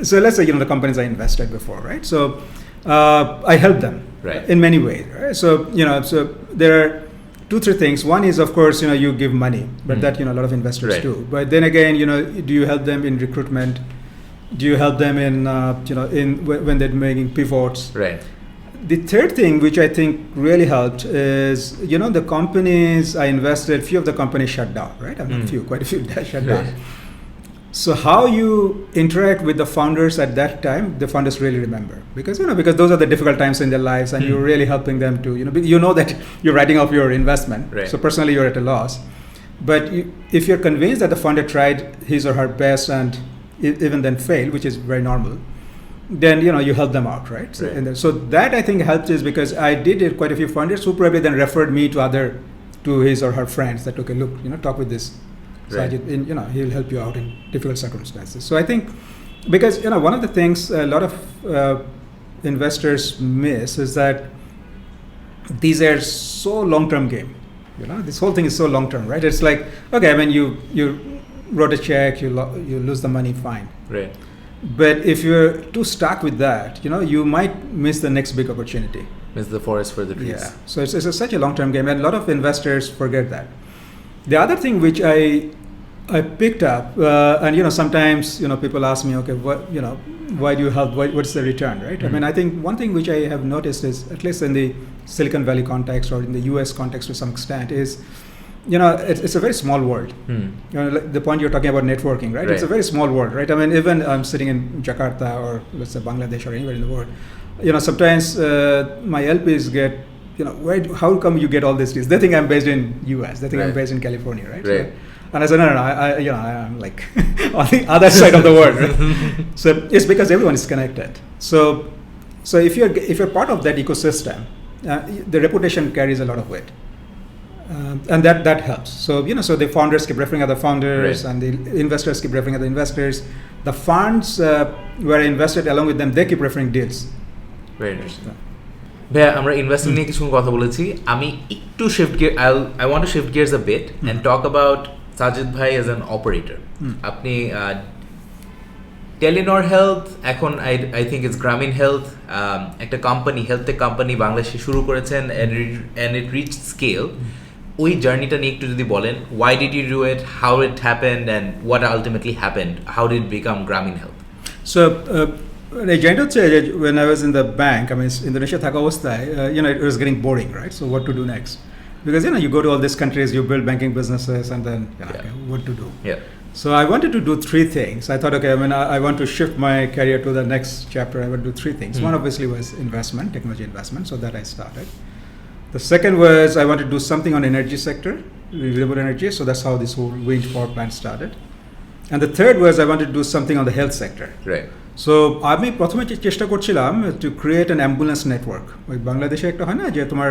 so let's say the companies I invested before, right? So I help them in many ways, right? So so there are 2-3 things. One is, of course, you give money, but that a lot of investors Right. do. But then again, do you help them in recruitment? Do you help them in when they're making pivots? Right. The third thing, which I think really helped, is the companies I invested. Few of the companies shut down. Right, I mean, quite a few shut down. Right. So how you interact with the founders at that time, the founders really remember, because because those are the difficult times in their lives, and you're really helping them to that you're writing off your investment. Right. So personally, you're at a loss. But if you're convinced that the founder tried his or her best and even then failed, which is very normal, then you help them out, right? So, Right. so that I think helped is because I did it quite a few founders who probably then referred me to his or her friends that okay, look, talk with this. Right. Sajid, he'll help you out in difficult circumstances. So I think, because one of the things a lot of investors miss is that these are so long-term game. This whole thing is so long-term, right? It's like, okay, I mean, you wrote a check, you lose the money, fine. Right. But if you're too stuck with that, you might miss the next big opportunity. Miss the forest for the trees. Yeah. So it's such a long-term game, and a lot of investors forget that. The other thing which I picked up, and sometimes people ask me, okay, why do you help? What's the return, right? I mean, I think one thing which I have noticed is, at least in the Silicon Valley context or in the US context to some extent, is it's a very small world. Like the point you're talking about networking, right? It's a very small world, right? I mean, even I'm sitting in Jakarta or let's say Bangladesh or anywhere in the world, sometimes my LPs get, how come you get all these deals? They think I'm based in US. They think I'm based in California, right? Right. And I said, no, I'm like on the other side of the world. Right? So it's because everyone is connected. So if you're part of that ecosystem, the reputation carries a lot of weight, and that helps. So so the founders keep referring other founders, Right. and the investors keep referring other investors. The funds where I invested along with them, they keep referring deals. Very nice. ভাইয়া আমরা investing নিয়ে কিছু কথা বলেছি আমি একটু shift gear I want to shift gears a bit and talk about Sajid bhai as an operator আপনি Telenor health এখন I think it's Grameen health একটা কোম্পানি হেলথ টেক কোম্পানি বাংলাদেশে শুরু করেছেন এন্ড ইট রিচ স্কেল ওই জার্নিটা নিয়ে একটু যদি বলেন why did you do it how it happened and what ultimately happened how did become Grameen health So I joined when I was in the bank. I mean, Indonesia Dhaka it was getting boring, right? So what to do next? Because you go to all these countries, you build banking businesses, and then okay, what to do? Yeah. So I wanted to do 3 things. I thought, okay, I mean, I want to shift my career to the next chapter. I would do 3 things. One obviously was investment, technology investment. So that I started. The second was I wanted to do something on energy sector, renewable energy. So that's how this whole wind power plant started. And the third was I wanted to do something on the health sector. Right. So আমি প্রথমে চেষ্টা করছিলাম to create an ambulance network. ওই বাংলাদেশে একটা হয় না যে তোমার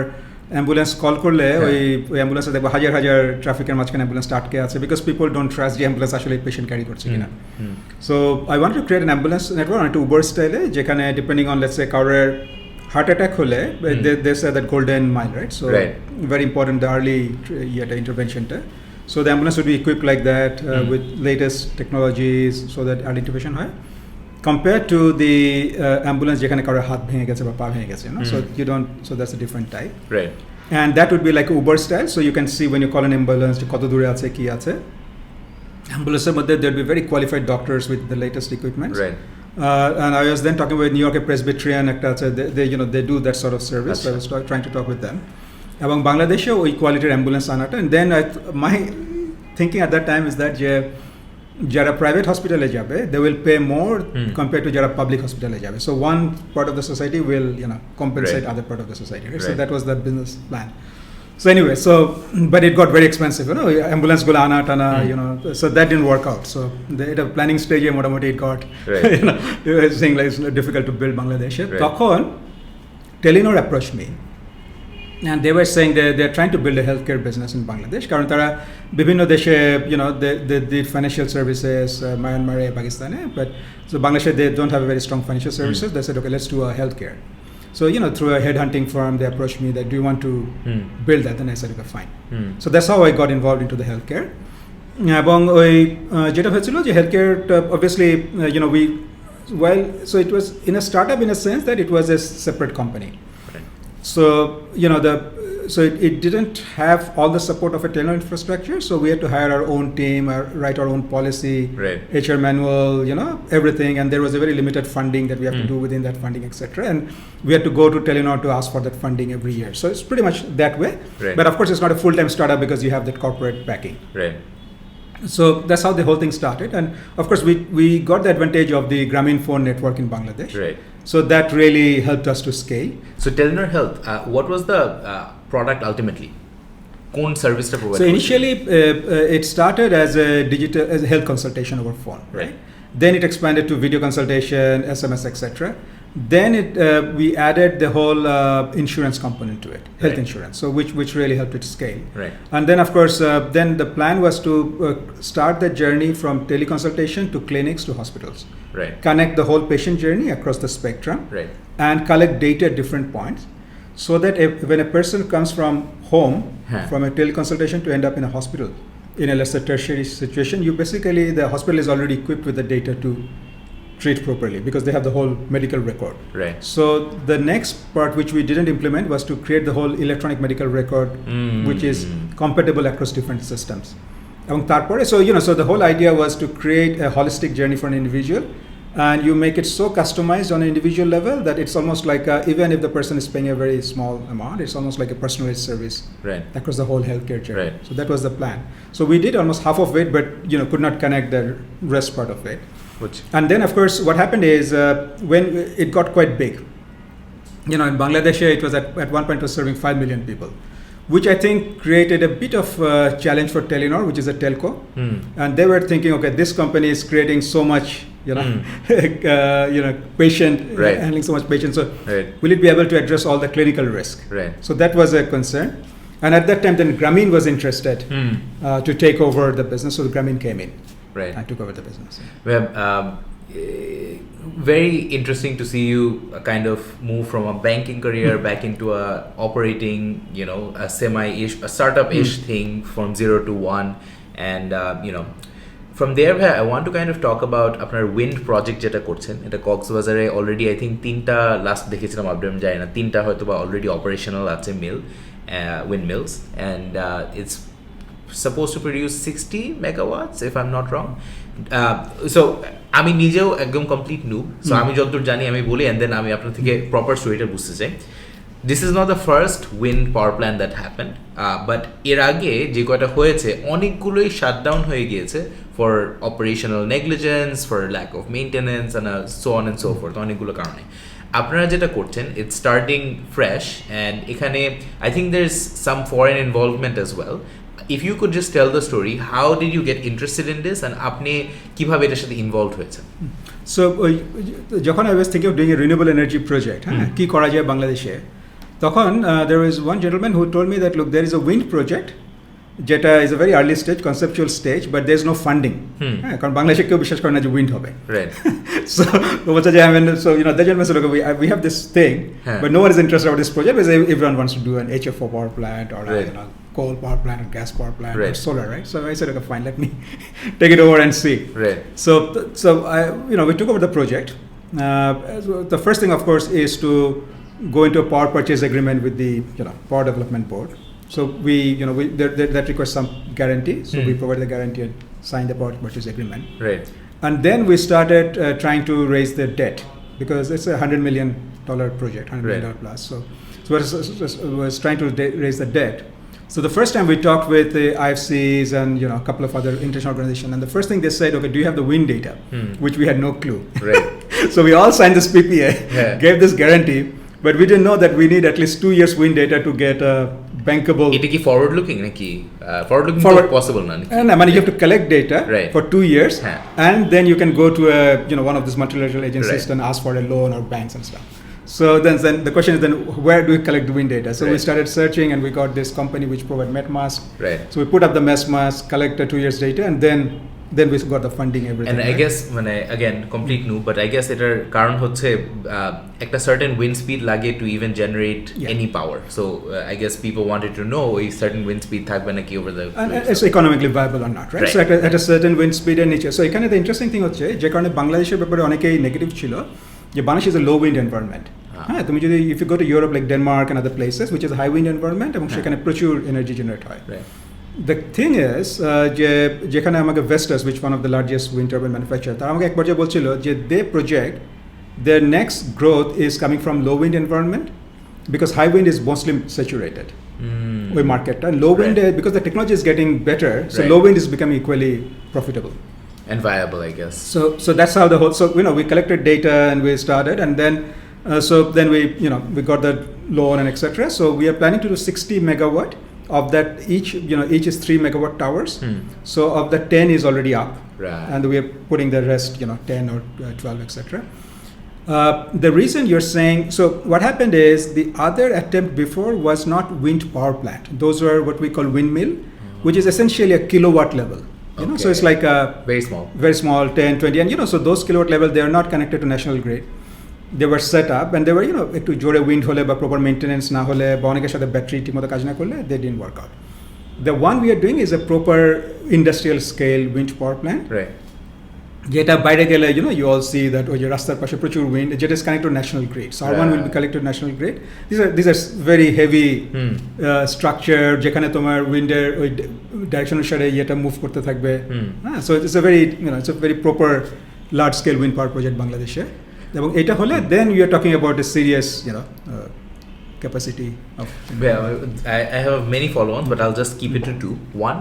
অ্যাম্বুলেন্স কল করলে ওই অ্যাম্বুলেন্সে দেখবো হাজার হাজার ট্রাফিকের মাঝখানে অ্যাম্বুলেন্সটা আটকে আছে বিকজ পিপল ডোন্ট ট্রাস্ট যে অ্যাম্বুলেন্স আসলে পেশেন্ট ক্যারি করছে কিনা so I want to create an ambulance network একটা উবার স্টাইলে যেখানে ডিপেন্ডিং অন লেটস সে কারোর হার্ট অ্যাটাক হলে they say that golden mile right so very important the early ইন্টারভেনশনটা so the ambulance would be equipped like that with latest technologies so that early intervention হয় compared to the ambulance যেখানে কারোর হাত ভেঙে গেছে বা পা ভেঙে গেছে so that's a different type right and that would be like Uber style so you can see when you call an ambulance কত দূরে আছে কি আছে অ্যাম্বুলেন্সের মধ্যে there'd be very qualified doctors with the latest equipment right and I was then talking with New York Presbyterian একটা আছে they do that sort of service so I was trying to talk with them এবং বাংলাদেশে ওই কোয়ালিটির ambulance আনাটা and then my thinking at that time is that যারা private হসপিটালে যাবে they will pay more compared to যারা public হসপিটালে যাবে so one part of the society will compensate other part of the society right? So that was the business plan so anyway but it got very expensive ambulance gulo ana tana so that didn't work out so the planning stage motamoti it got it was saying like it's difficult to build Bangladesh তখন Telenor approached me and they were saying they're trying to build a healthcare business in Bangladesh কারণ তারা বিভিন্ন দেশে they did financial services Myanmar Pakistan but so Bangladesh they don't have a very strong financial services they said okay let's do a healthcare so through a headhunting firm they approached me that do you want to build that and I said okay fine so that's how I got involved into the healthcare এবং ওই যেটা হয়েছিল যে healthcare obviously so it was in a startup in a sense that it was a separate company So it didn't have all the support of a Telenor infrastructure, so we had to hire our own team, write our own policy, right. HR manual, everything, and there was a very limited funding that we have to do within that funding, etc. And we had to go to Telenor to ask for that funding every year. So it's pretty much that way. Right. But of course, it's not a full-time startup because you have that corporate backing. Right. So that's how the whole thing started. And of course, we got the advantage of the Grameen phone network in Bangladesh. Right. So that really helped us to scale. So Telenor Health, what was the product ultimately? Koon service ta provide So korche? initially, it started as a health consultation over phone, right? Then it expanded to video consultation, SMS, etc. Then we added the whole insurance component to it, health insurance, so which really helped it scale. Right. And then of course, then the plan was to start the journey from teleconsultation to clinics to hospitals. Right. Connect the whole patient journey across the spectrum. Right. And collect data at different points, so that when a person comes from home, from a teleconsultation to end up in a hospital, in a lesser tertiary situation, the hospital is already equipped with the data to treat properly because they have the whole medical record. Right. So the next part which we didn't implement was to create the whole electronic medical record, which is compatible across different systems. So the whole idea was to create a holistic journey for an individual, and you make it so customized on an individual level that it's almost like even if the person is paying a very small amount, it's almost like a personalized service across the whole healthcare journey. Right. So that was the plan. So we did almost half of it, but could not connect the rest part of it. And then of course what happened is when it got quite big, in Bangladesh it was at one point it was serving 5 million people, which I think created a bit of challenge for Telenor, which is a telco. And they were thinking, okay, this company is creating so much, patient, handling so much patient. So will it be able to address all the clinical risk? Right. So that was a concern. And at that time, then Grameen was interested to take over the business. So Grameen came in. Right. And took over the business. Well, very interesting to see you kind of move from a banking career back into a operating, a semi-ish, a startup-ish thing from 0 to 1. And, from there, I want to kind of talk about আপনার wind project যেটা করছেন, এটা কক্সবাজারে already I think 3টা last দেখেছিলাম update যায় না, 3টা হয়তো বা already operational আছে windmills, and it's supposed to produce 60 megawatts if I'm not wrong. So আমি নিজেও একদম কমপ্লিট নুব, সো আমি যতদূর জানি আমি বলি, and then আমি আপনার থেকে প্রপার স্টোরিটা বুঝতে চাই। This is not the first wind power plant that happened, but এর আগে যে কয়টা হয়েছে অনেকগুলোই শাটডাউন হয়ে গিয়েছে for operational negligence, for lack of maintenance, and so on and so forth, অনেকগুলো কারণে। আপনারা যেটা করছেন, it's starting fresh, and এখানে I think there's some foreign involvement as well. If you could just tell the story, how did you get interested in this, and আপনি কিভাবে এটার সাথে ইনভলভড হয়েছেন? So যখন I was thinking of doing a renewable energy project, কি করা যায় বাংলাদেশে, তখন there was one gentleman who told me that look, there is a wind project যেটা is a very early stage, conceptual stage, but there is no funding. কারণ বাংলাদেশে কেউ বিশ্বাস করে না যে উইন্ড হবে। Right. So the gentleman said, okay, we have this thing, but no one is interested about this project because everyone wants to do an HFO power plant or coal power plant or gas power plant or solar, right? So I said, okay, fine, let me take it over and see. Right. So we took over the project. The first thing, of course, is to go into a power purchase agreement with the Power Development Board. So that requires some guarantee. So we provide the guarantee and sign the power purchase agreement. Right. And then we started trying to raise the debt because it's a $100 million project, $100 million plus. So we was trying to raise the debt. So the first time we talked with the IFCs and a couple of other international organizations, and the first thing they said, okay, do you have the wind data? Which we had no clue. Right. So we all signed this PPA, gave this guarantee, but we didn't know that we need at least 2 years wind data to get a bankable. এটা কি forward looking নাকি? Forward looking possible না নাকি? And you have to collect data for 2 years, and then you can go to one of these multilateral agencies and ask for a loan or banks and stuff. So then the question is, then where do we collect the wind data? So we started searching, and we got this company which provide MetMask. Right. So we put up the MetMask, collect the 2 years data, and then we got the funding, everything. And I guess again complete new, but I guess এটার কারণ হচ্ছে একটা certain wind speed লাগে to even generate any power. So I guess people wanted to know a certain wind speed থাকবে নাকি over the and it's economically viable or not, right? So at a certain wind speed and nature. So এখানে the interesting thing হচ্ছে যে কারণে বাংলাদেশের ব্যাপারে অনেকেই negative ছিল যে Bangladesh is a low wind environment. হ্যাঁ তুমি যদি if you go to Europe like Denmark and other places which is a high wind environment এবং সেখানে প্রচুর এনার্জি জেনারেট হয় The thing is যেখানে আমাকে Vestas which one of the largest wind turbine manufacturer তারা আমাকে এক পর্যায়ে বলছিল যে they project their next growth is coming from low wind environment because high wind is mostly saturated ওই মার্কেটটা low wind because the technology is getting better so low wind is becoming equally profitable and viable I guess so that's how the whole so we collected data and we started and then then we got the loan and etc so we are planning to do 60 megawatt of that each is 3 megawatt towers so of the 10 is already up and we are putting the rest 10 or 12 etc the reason you're saying so what happened is the other attempt before was not wind power plant those were what we call windmill which is essentially a kilowatt level so it's like a very small 10 20 and so those kilowatt level they are not connected to national grid they were set up and they were একটু জোরে wind হলে বা proper maintenance না হলে বা অনেকের সাথে battery ঠিকমতো কাজ না করলে they didn't work out the one we are doing is a proper industrial scale wind power plant যেটা বাইরে গেলে you all see that ওই যে রাস্তার পাশে প্রচুর উইন্ড যেটা is connected to national grid so our one will be connected to national grid these are very heavy structure যেখানে তোমার উইন্ডের ওই ডাইরেকশন অনুসারে এটা মুভ করতে থাকবে so it's a very proper large scale wind power project বাংলাদেশে এবং এটা হলে then you are talking about a serious capacity of I have many follow-ons but I'll just keep it to two one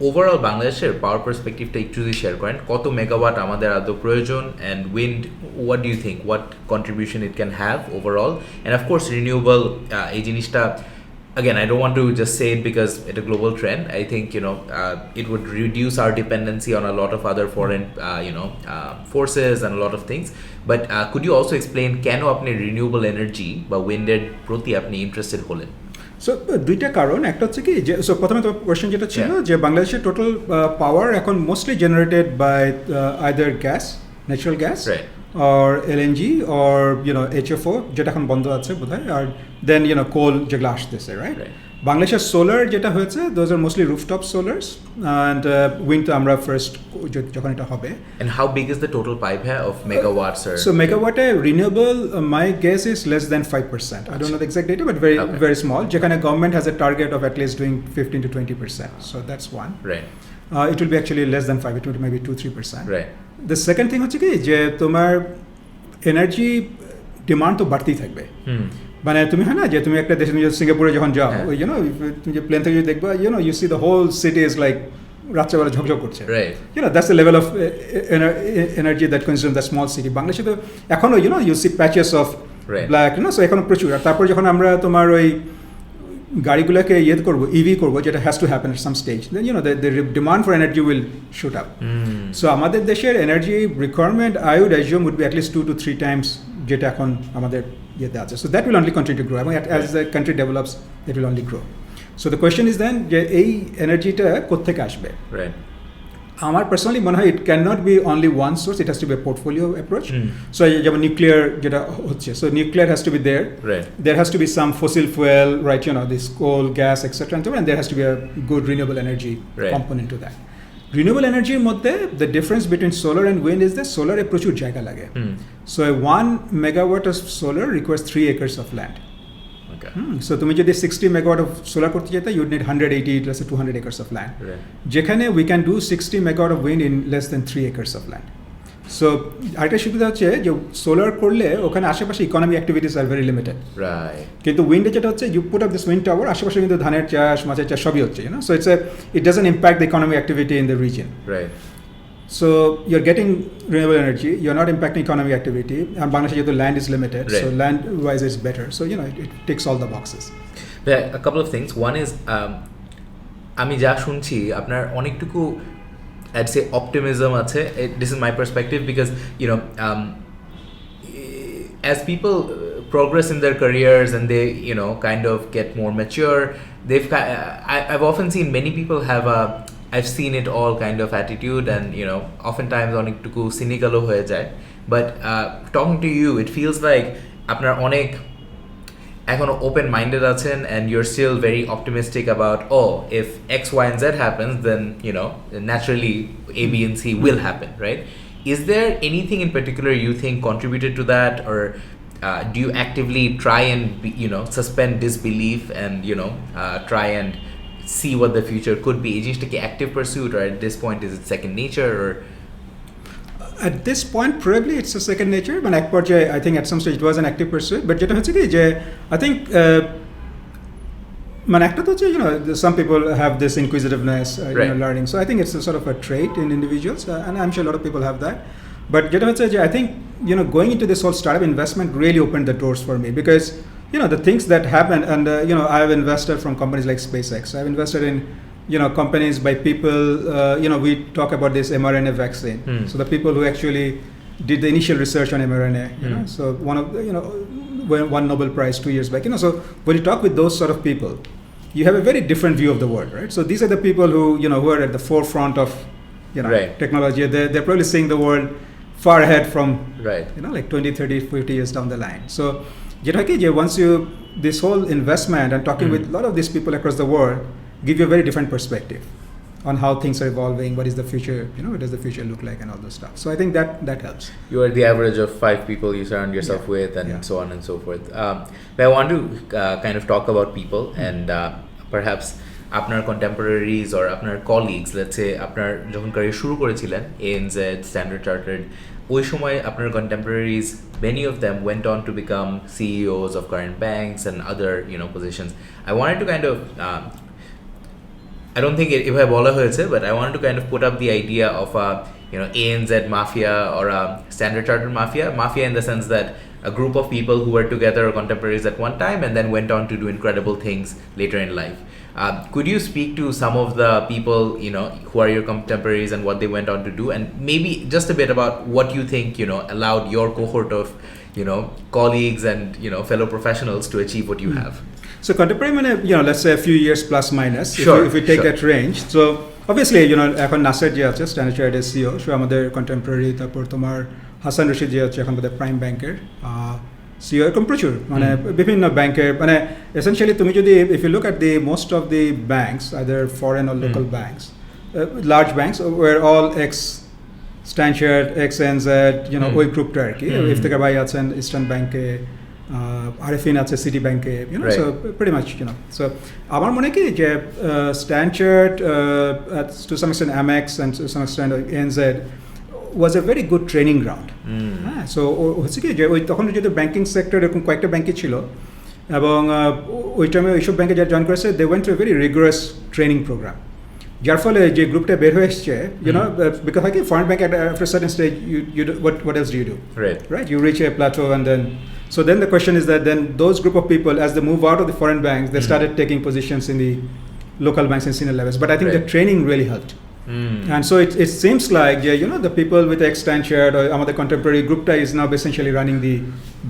overall বাংলাদেশের পাওয়ার পার্সপেক্টিভটা একটু যদি share করেন কত megawatt আমাদের আদৌ প্রয়োজন and wind what do you think what contribution it can have overall and of course renewable এই জিনিসটা again I don't want to just say it because it's a global trend I think it would reduce our dependency on a lot of other foreign forces and a lot of things but could you also explain কেন আপনি renewable energy বা উইন্ডের প্রতি আপনি interested হলেন so দুইটা কারণ একটা হচ্ছে কি যে সো প্রথমে তোমার কোশ্চেন যেটা ছিল যে বাংলাদেশের টোটাল পাওয়ার এখন mostly generated by either gas natural gas or LNG or HFO যেটা এখন বন্ধ আছে বোধহয় আর then coal যেগুলো আসতেছে right বাংলাদেশের সোলার যেটা হয়েছে those are mostly rooftop solars and wind তো আমরা first যখন এটা হবে and how big is the total pipe here of megawatts or so megawatt renewable my guess is less than 5% I don't know the exact data but very small যেখানে government has a target of at least doing 15 to 20% so that's one right it will be actually less than 5 it will be maybe 2-3% right the second thing হচ্ছে কি যে তোমার energy demand তো বাড়তেই থাকবে মানে তুমি হয় না যে তুমি একটা দেশে সিঙ্গাপুরে যখন যাও ওই তুমি যে প্লেন থেকে যদি দেখবা you see the whole city is like রাত্রেবেলা ঝকঝক করছে that's the level of energy that consumes the small city বাংলাদেশে তো এখনো you see patches of black so এখনো প্রচুর আর তারপর যখন আমরা তোমার ওই গাড়িগুলোকে করবো ইভি করবো যেটা has to happen at some stage then the demand for energy will shoot up so আমাদের দেশের energy requirement I would assume would be at least 2 to 3 times যেটা এখন আমাদের আছে so that will only continue to grow এবং as the country develops it will only grow so the question is then যে এই এনার্জিটা কোত্থেকে আসবে right আমার পার্সোনালি মনে হয় it can not be only one source it has to be a portfolio approach so যেমন নিউক্লিয়ার যেটা হচ্ছে so nuclear has to be there has to be some fossil fuel right this coal gas et cetera and there has to be a good renewable energy component to that renewable energy এর মধ্যে the difference between solar and wind is that solar এ প্রচুর জায়গা লাগে so a 1 megawatt of solar requires 3 acres of land so তুমি যদি 60 megawatt of solar করতে যেতে you would need 180 plus 200 acres of land যেখানে we can do 60 megawatt of wind in less than 3 acres of land so আরেকটা সুবিধা হচ্ছে যে solar করলে ওখানে আশেপাশে economy activities are very limited কিন্তু উইন্ডে যেটা হচ্ছে you put up this wind tower আশেপাশে কিন্তু ধানের চাষ মাছের চাষ সবই হচ্ছে so it doesn't impact the economic activity in the region so you're getting renewable energy you're not impacting economic activity and Bangladesh the land is limited so land wise it's better so it ticks all the boxes a couple of things one is আমি যা শুনছি আপনার অনেকটুকু I'd say optimism আছে this is my perspective because as people progress in their careers and they kind of get more mature I've often seen many people have I've seen it all kind of attitude and oftentimes অনেকটুকু cynical হয়ে যায় but talking to you it feels like আপনার অনেক এখনো open minded আছেন and you're still very optimistic about if X, Y and Z happens then naturally A, B and C will happen right is there anything in particular you think contributed to that or do you actively try and suspend disbelief and try and see what the future could be? Is it active pursuit, or at this point is it second nature, or? At this point, probably it's a second nature. But I think at some stage it was an active pursuit. But I think some people have this inquisitiveness, learning. So I think it's a sort of a trait in individuals, and I'm sure a lot of people have that. But I think going into this whole startup investment really opened the doors for me, because the things that happen, and I've invested from companies like SpaceX. I've invested in companies by people. We talk about this mRNA vaccine. So the people who actually did the initial research on mRNA. So one of won Nobel Prize 2 years back. So when you talk with those sort of people, you have a very different view of the world, right? So these are the people who who are at the forefront of technology. They're probably seeing the world far ahead from like 20, 30, 50 years down the line. So once this whole investment and talking with a lot of these people across the world give you a very different perspective on how things are evolving, what is the future, what does the future look like, and all those stuff. So I think that helps. You are the average of 5 people you surround yourself with, and so on and so forth. But I want to kind of talk about people and perhaps আপনার contemporaries or আপনার colleagues, let's say আপনার যখন career শুরু করেছিলেন ANZ, Standard Chartered, ওই সময় আপনার contemporaries, many of them went on to become CEOs of current banks and other positions. I wanted to kind of I don't think এভাবে বলা হয়েছে, but I wanted to kind of put up the idea of a ANZ mafia or a Standard Chartered mafia in the sense that a group of people who were together or contemporaries at one time and then went on to do incredible things later in life. Could you speak to some of the people who are your contemporaries and what they went on to do, and maybe just a bit about what you think allowed your cohort of colleagues and fellow professionals to achieve what you have? So contemporary, let's say a few years plus minus. Sure. If we take that range. So obviously, এখন নাসের যে আছে standard chartered CEO, সে আমাদের contemporary. তারপর তোমার হাসান রশিদ যে আছে এখন আমাদের প্রাইম ব্যাংকের সিইও, এরকম প্রচুর বিভিন্ন ব্যাংকের এসেনশিয়ালি তুমি যদি if you look at the most of the banks, either foreign or local banks, large banks were all ex Stanchart, ex NZ, ওই গ্রুপটা আর কি। ইফতেখার ভাই আছেন ইস্টার্ন ব্যাংকে, আরিফিন আছে সিটি ব্যাংকে, so pretty much so আমার মনে কি যে Stanchart, to some extent Amex, and to some extent NZ was a very good training ground. So হচ্ছে কি যে ওই তখন যদি ব্যাংকিং সেক্টর এরকম কয়েকটা ব্যাংকই ছিল, এবং ওই টাইমে ওইসব ব্যাংকে যারা জয়েন করেছে they went to a very rigorous training program, যার ফলে যে গ্রুপটা বের হয়ে এসছে because like foreign bank after a certain stage you do, what else do you do, right you reach a plateau, and then the question is that then those group of people, as they move out of the foreign banks, they started taking positions in the local banks and senior levels. But I think the training really helped. And so it seems like the people with Stanchart or the contemporary group is now essentially running the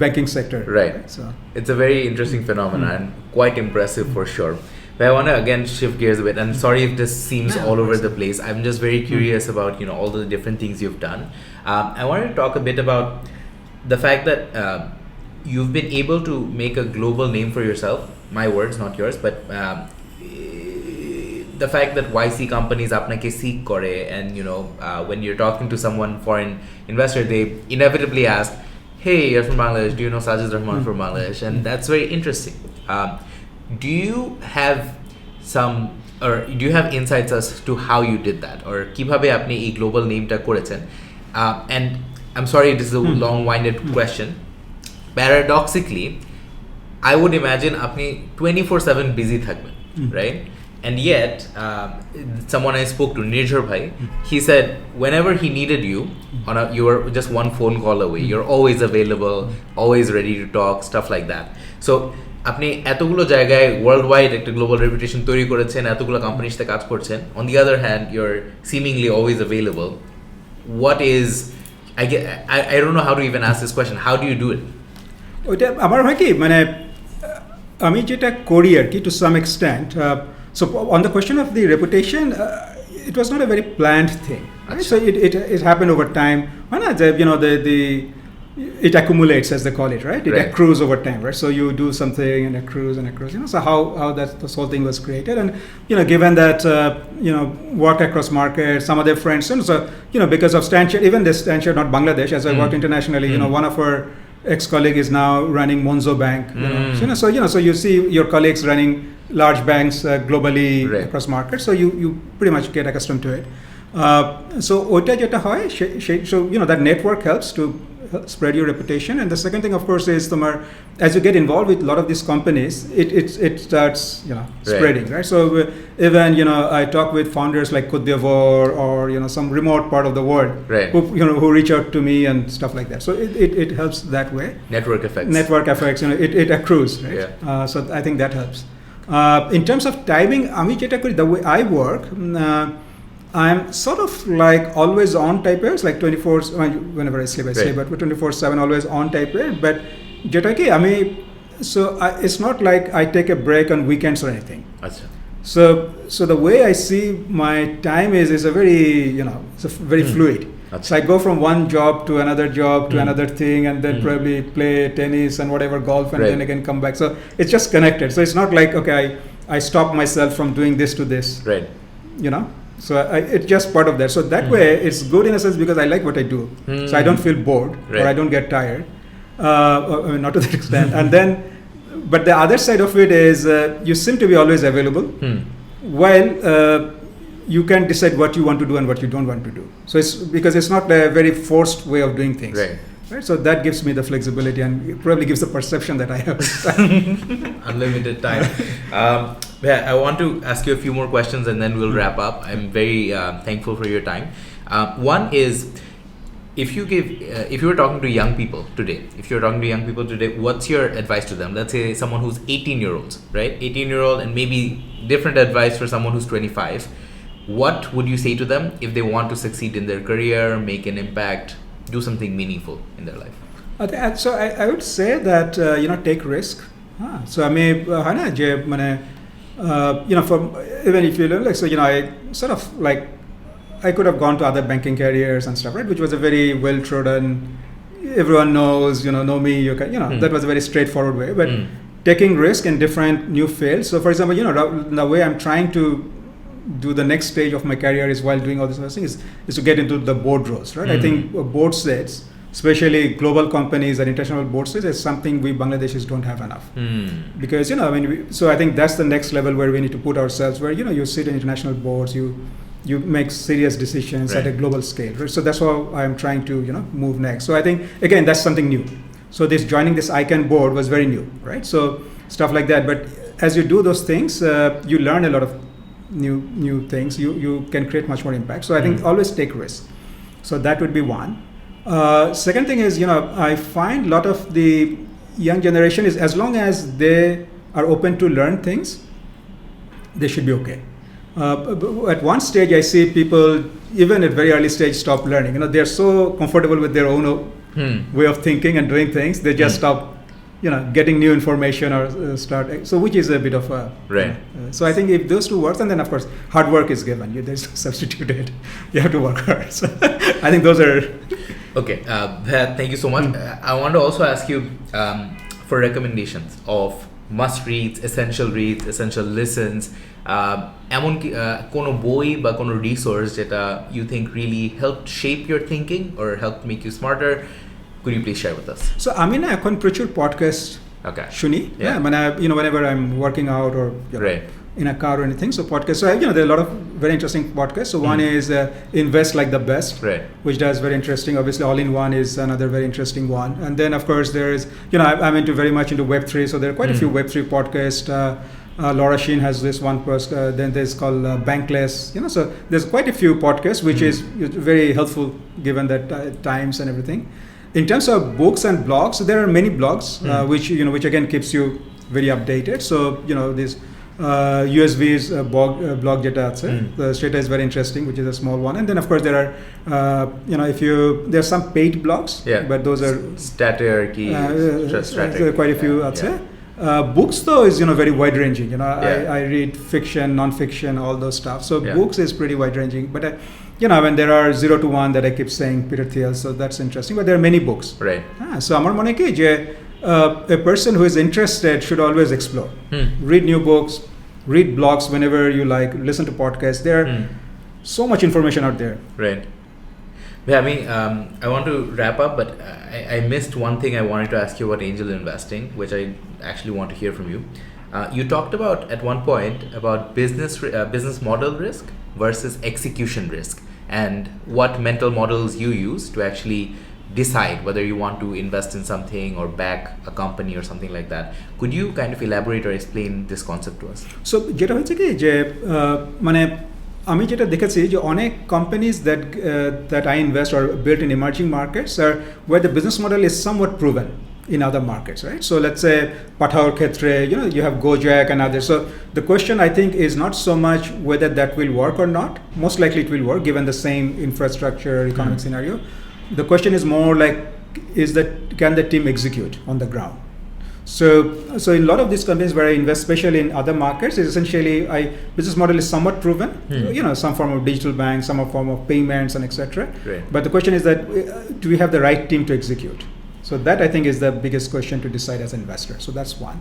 banking sector. Right. So it's a very interesting phenomenon and quite impressive for sure. But I want to again shift gears a bit, and sorry if this seems all over the place. I'm just very curious about all the different things you've done. I wanted to talk a bit about the fact that you've been able to make a global name for yourself. My words, not yours, but the fact that YC companies apnake seek kore, and when you're talking to someone foreign investor, they inevitably ask, hey, you're from Bangladesh, do you know Sajid Rahman from Bangladesh? And that's very interesting. Do you have insights as to how you did that, or কিভাবে আপনি এই global nameটা করেছেন? And I'm sorry, this is a long-winded question. Paradoxically, I would imagine আপনি 24/7 busy থাকবেন, right? And yet, someone I spoke to, Nirjhar Bhai, he said whenever he needed you, you were just one phone call away. You're always available, always ready to talk, stuff like that. So আপনি এতগুলো জায়গায় world wide একটা global reputation তৈরি করেছেন, এতগুলো কোম্পানির সাথে কাজ করছেন, on the other hand your seemingly always available. What is I don't know how to even ask this question. How do you do it? ওইটা আমার হয় কি আমি যেটা করি আর কি to some extent. So on the question of the reputation, it was not a very planned thing. Right? So it happened over time. It accumulates, as they call it, right? It accrues over time, right? So you do something and accrues and accrues. So how this whole thing was created, and given that work across markets, some of their friends, and so because of Stanchart, even this Stanchart, not Bangladesh, as I worked internationally, one of our ex-colleague is now running Monzo Bank. So you see your colleagues running large banks globally across markets. So you pretty much get accustomed to it. So oita jeta hoy, so that network helps to spread your reputation. And the second thing, of course, is as you get involved with a lot of these companies, it starts spreading, right? So even I talk with founders like Côte d'Ivoire or some remote part of the world who reach out to me and stuff like that. So it helps that way. Network effects. It accrues, right? Yeah. So I think that helps. In terms of timing, the way I work. I'm sort of like always on type A, like 24, whenever I sleep, I sleep, but 24/7 always on type A. But it's not like I take a break on weekends or anything. Achha. So the way I see my time is a very, it's a very fluid. Achha. So I go from one job to another thing, and then probably play tennis and whatever, golf, and then again come back. So it's just connected. So it's not like, okay, I stop myself from doing this to this. Right. So it's just part of that. So that way, it's good in a sense because I like what I do. So I don't feel bored or I don't get tired. Not to that extent. And then, but the other side of it is you seem to be always available, while you can decide what you want to do and what you don't want to do. So it's because it's not a very forced way of doing things. Right. So that gives me the flexibility, and it probably gives the perception that I have unlimited time. I want to ask you a few more questions and then we'll wrap up. I'm very thankful for your time. One is, if you were talking to young people today, what's your advice to them? Let's say someone who's 18-year-olds, right? 18-year-old, and maybe different advice for someone who's 25. What would you say to them if they want to succeed in their career, make an impact, do something meaningful in their life? So I would say that take risk. So I mean, even if you look like, I sort of like, I could have gone to other banking careers and stuff, right? Which was a very well-trodden, everyone knows, know me, that was a very straightforward way. But taking risk in different new fields. So for example, the way I'm trying to do the next stage of my career is while doing all this other things is to get into the board roles, right? I think board seats, especially global companies and international board seats, is something we Bangladeshis don't have enough. Because, so I think that's the next level where we need to put ourselves, where, you sit in international boards, you make serious decisions at a global scale, right? So that's how I'm trying to, move next. So I think, again, that's something new. So joining this ICANN board was very new, right? So stuff like that. But as you do those things, you learn a lot of new things. You can create much more impact. So I think always take risks. So that would be one. Second thing is, I find a lot of the young generation is, as long as they are open to learn things, they should be okay. At one stage, I see people, even at very early stage, stop learning. They're so comfortable with their own way of thinking and doing things, they just stop, getting new information or start. So which is a bit of a so I think if those two works, and then of course hard work is given. There's no substitute it. You have to work hard. So I think those are. Okay, thank you so much. I want to also ask you for recommendations of must reads, essential listens, এমন কি কোনো বই বা কোনো resource যেটা you think really helped shape your thinking or helped make you smarter? Could you please share with us? So আমি না এখন প্রচুর podcast শুনি. Whenever I'm working out or in a car or anything. So podcast. So there are a lot of very interesting podcasts. So one is Invest Like the Best, which does very interesting. Obviously, All in One is another very interesting one. And then of course there is, I'm very much into Web3. So there are quite a few Web3 podcasts. Laura Sheen has this one podcast. Then there's called Bankless. So there's quite a few podcasts, which is very helpful given that times and everything. In terms of books and blogs, there are many blogs which again keeps you very updated. So this. USV's blog jeta ache. The Strata is very interesting, which is a small one. And then of course there are, there are some paid blogs, but those are Strategy, quite a few ache. Books though is very wide ranging. I read fiction, non-fiction, all those stuff. So books is pretty wide ranging. But when there are 0 to 1 that I keep saying, Peter Thiel. So that's interesting. But there are many books. So amar mone ki je a person who is interested should always explore, read new books, read blogs whenever you like, listen to podcasts. There are so much information out there. Yeah, I mean, I want to wrap up, but I missed one thing I wanted to ask you about angel investing, which I actually want to hear from you. You talked about at one point about business model risk versus execution risk, and what mental models you use to actually decide whether you want to invest in something or back a company or something like that. Could you kind of elaborate or explain this concept to us? So যেটা হচ্ছে কি যে মানে আমি যেটা দেখেছি যে অনেক companies that I invest or built in emerging markets are where the business model is somewhat proven in other markets, right? So let's say Pathao Khetre, you have Gojek and others. So the question I think is not so much whether that will work or not. Most likely it will work given the same infrastructure, economic scenario. The question is more like, can the team execute on the ground? So in a lot of these companies where I invest, especially in other markets, is essentially business model is somewhat proven. Some form of digital bank, some form of payments and etc. Right. But the question is that do we have the right team to execute? So that I think is the biggest question to decide as an investor. So that's one,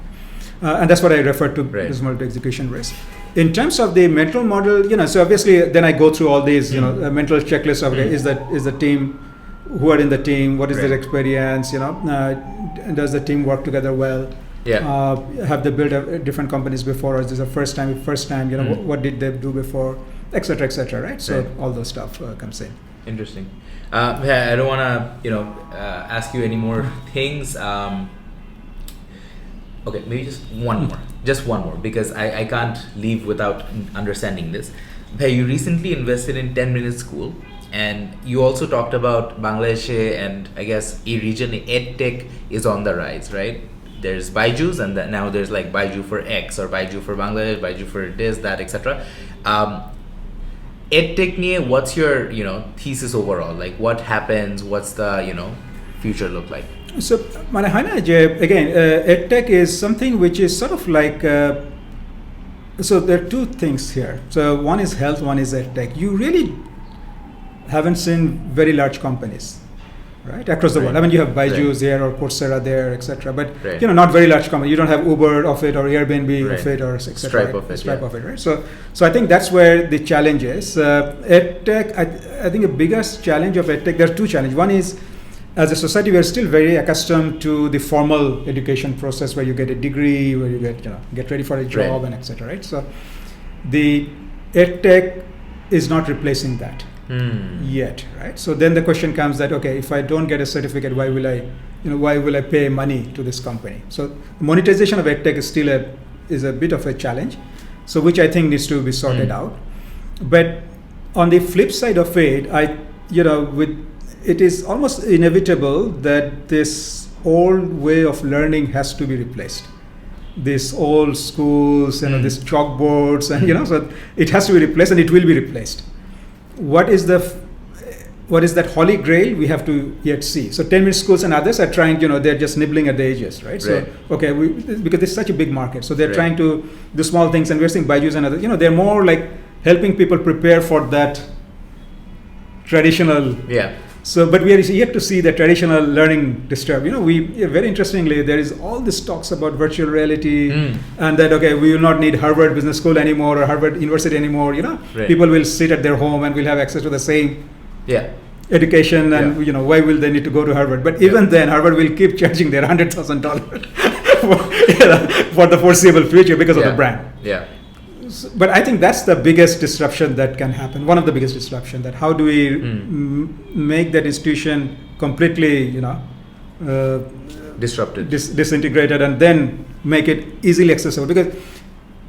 and that's what I refer to business model to execution risk. In terms of the mental model, so obviously then I go through all these, mental checklists of is the team. Who are in the team? What is their experience? Does the team work together well? Yeah. Have they built different companies before, or is this the first time? What did they do before, etc., right? So all those stuff comes in. Interesting. I don't want to ask you any more things. Okay, maybe just one more, because I can't leave without understanding this. You recently invested in 10 Minute School. And you also talked about Bangladesh, and I guess a region, EdTech is on the rise, right? There's Byju's, and now there's like Byju for X, or Byju for Bangladesh, Byju for this, that, etc. EdTech niye, what's your thesis overall? Like, what happens? What's the future look like? So, again, EdTech is something which is sort of like. So there are two things here. So one is health, one is EdTech. You really haven't seen very large companies, right, across the world. I mean, you have Byju's here or Coursera there, etc. But not very large companies. You don't have Uber of it or Airbnb of it or etc. Stripe of it, right? So I think that's where the challenge is. EdTech, I think the biggest challenge of EdTech. There are two challenges. One is, as a society, we are still very accustomed to the formal education process where you get a degree, where you get ready for a job and etc. Right? So the EdTech is not replacing that. Yet, right? So then the question comes that, okay, if I don't get a certificate, why will I pay money to this company? So monetization of EdTech is still a bit of a challenge, so which I think needs to be sorted out. But on the flip side of it, it is almost inevitable that this old way of learning has to be replaced. These old schools, these chalkboards, and so it has to be replaced, and it will be replaced. What is that holy grail? We have to yet see. So 10 Minute Schools and others are trying, they're just nibbling at the edges, right? So, okay, because it's such a big market. So they're trying to do small things, and we're seeing Byju's and others, they're more like helping people prepare for that traditional. Yeah. So, but we are yet to see the traditional learning disturbed. Very interestingly, there is all this talks about virtual reality, and that, okay, we will not need Harvard Business School anymore or Harvard University anymore. People will sit at their home and will have access to the same education, and why will they need to go to Harvard? But even then, Harvard will keep charging their $100,000 for the foreseeable future because of the brand. Yeah. But I think that's the biggest disruption that can happen. One of the biggest disruption, that how do we make that institution completely, disrupted, disintegrated, and then make it easily accessible? Because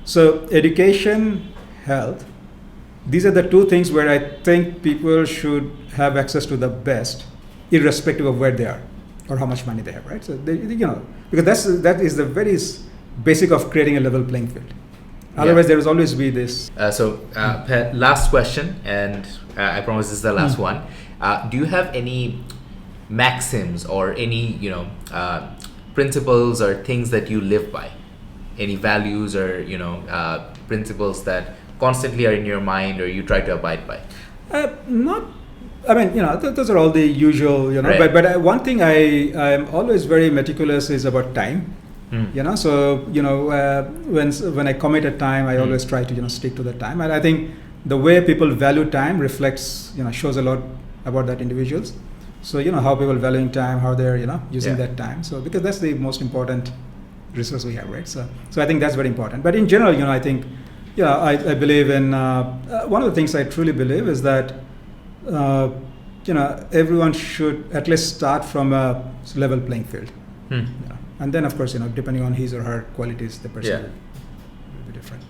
so education, health, these are the two things where I think people should have access to the best, irrespective of where they are or how much money they have, right? So because that is the very basic of creating a level playing field. Otherwise, there will always be this. Last question, and I promise this is the last one. Do you have any maxims or any principles or things that you live by? Any values or principles that constantly are in your mind or you try to abide by? Those are all the usual, But one thing I'm always very meticulous is about time. So when I commit a time, I always try to stick to the time, and I think the way people value time reflects shows a lot about that individuals. So, how people valuing time, how they're, using Yeah. that time. So, because that's the most important resource we have, right? So I think that's very important. But in general, I think, I believe in, one of the things I truly believe is that, everyone should at least start from a level playing field. And then, of course, depending on his or her qualities, the person will be different.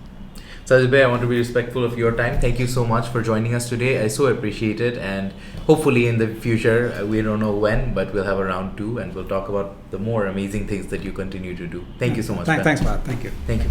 Sajid Bhai, I want to be respectful of your time. Thank you so much for joining us today. I so appreciate it, and hopefully in the future, we don't know when, but we'll have a round 2 and we'll talk about the more amazing things that you continue to do. Thank you so much. Thanks, Fahad. Thank you. Thank you.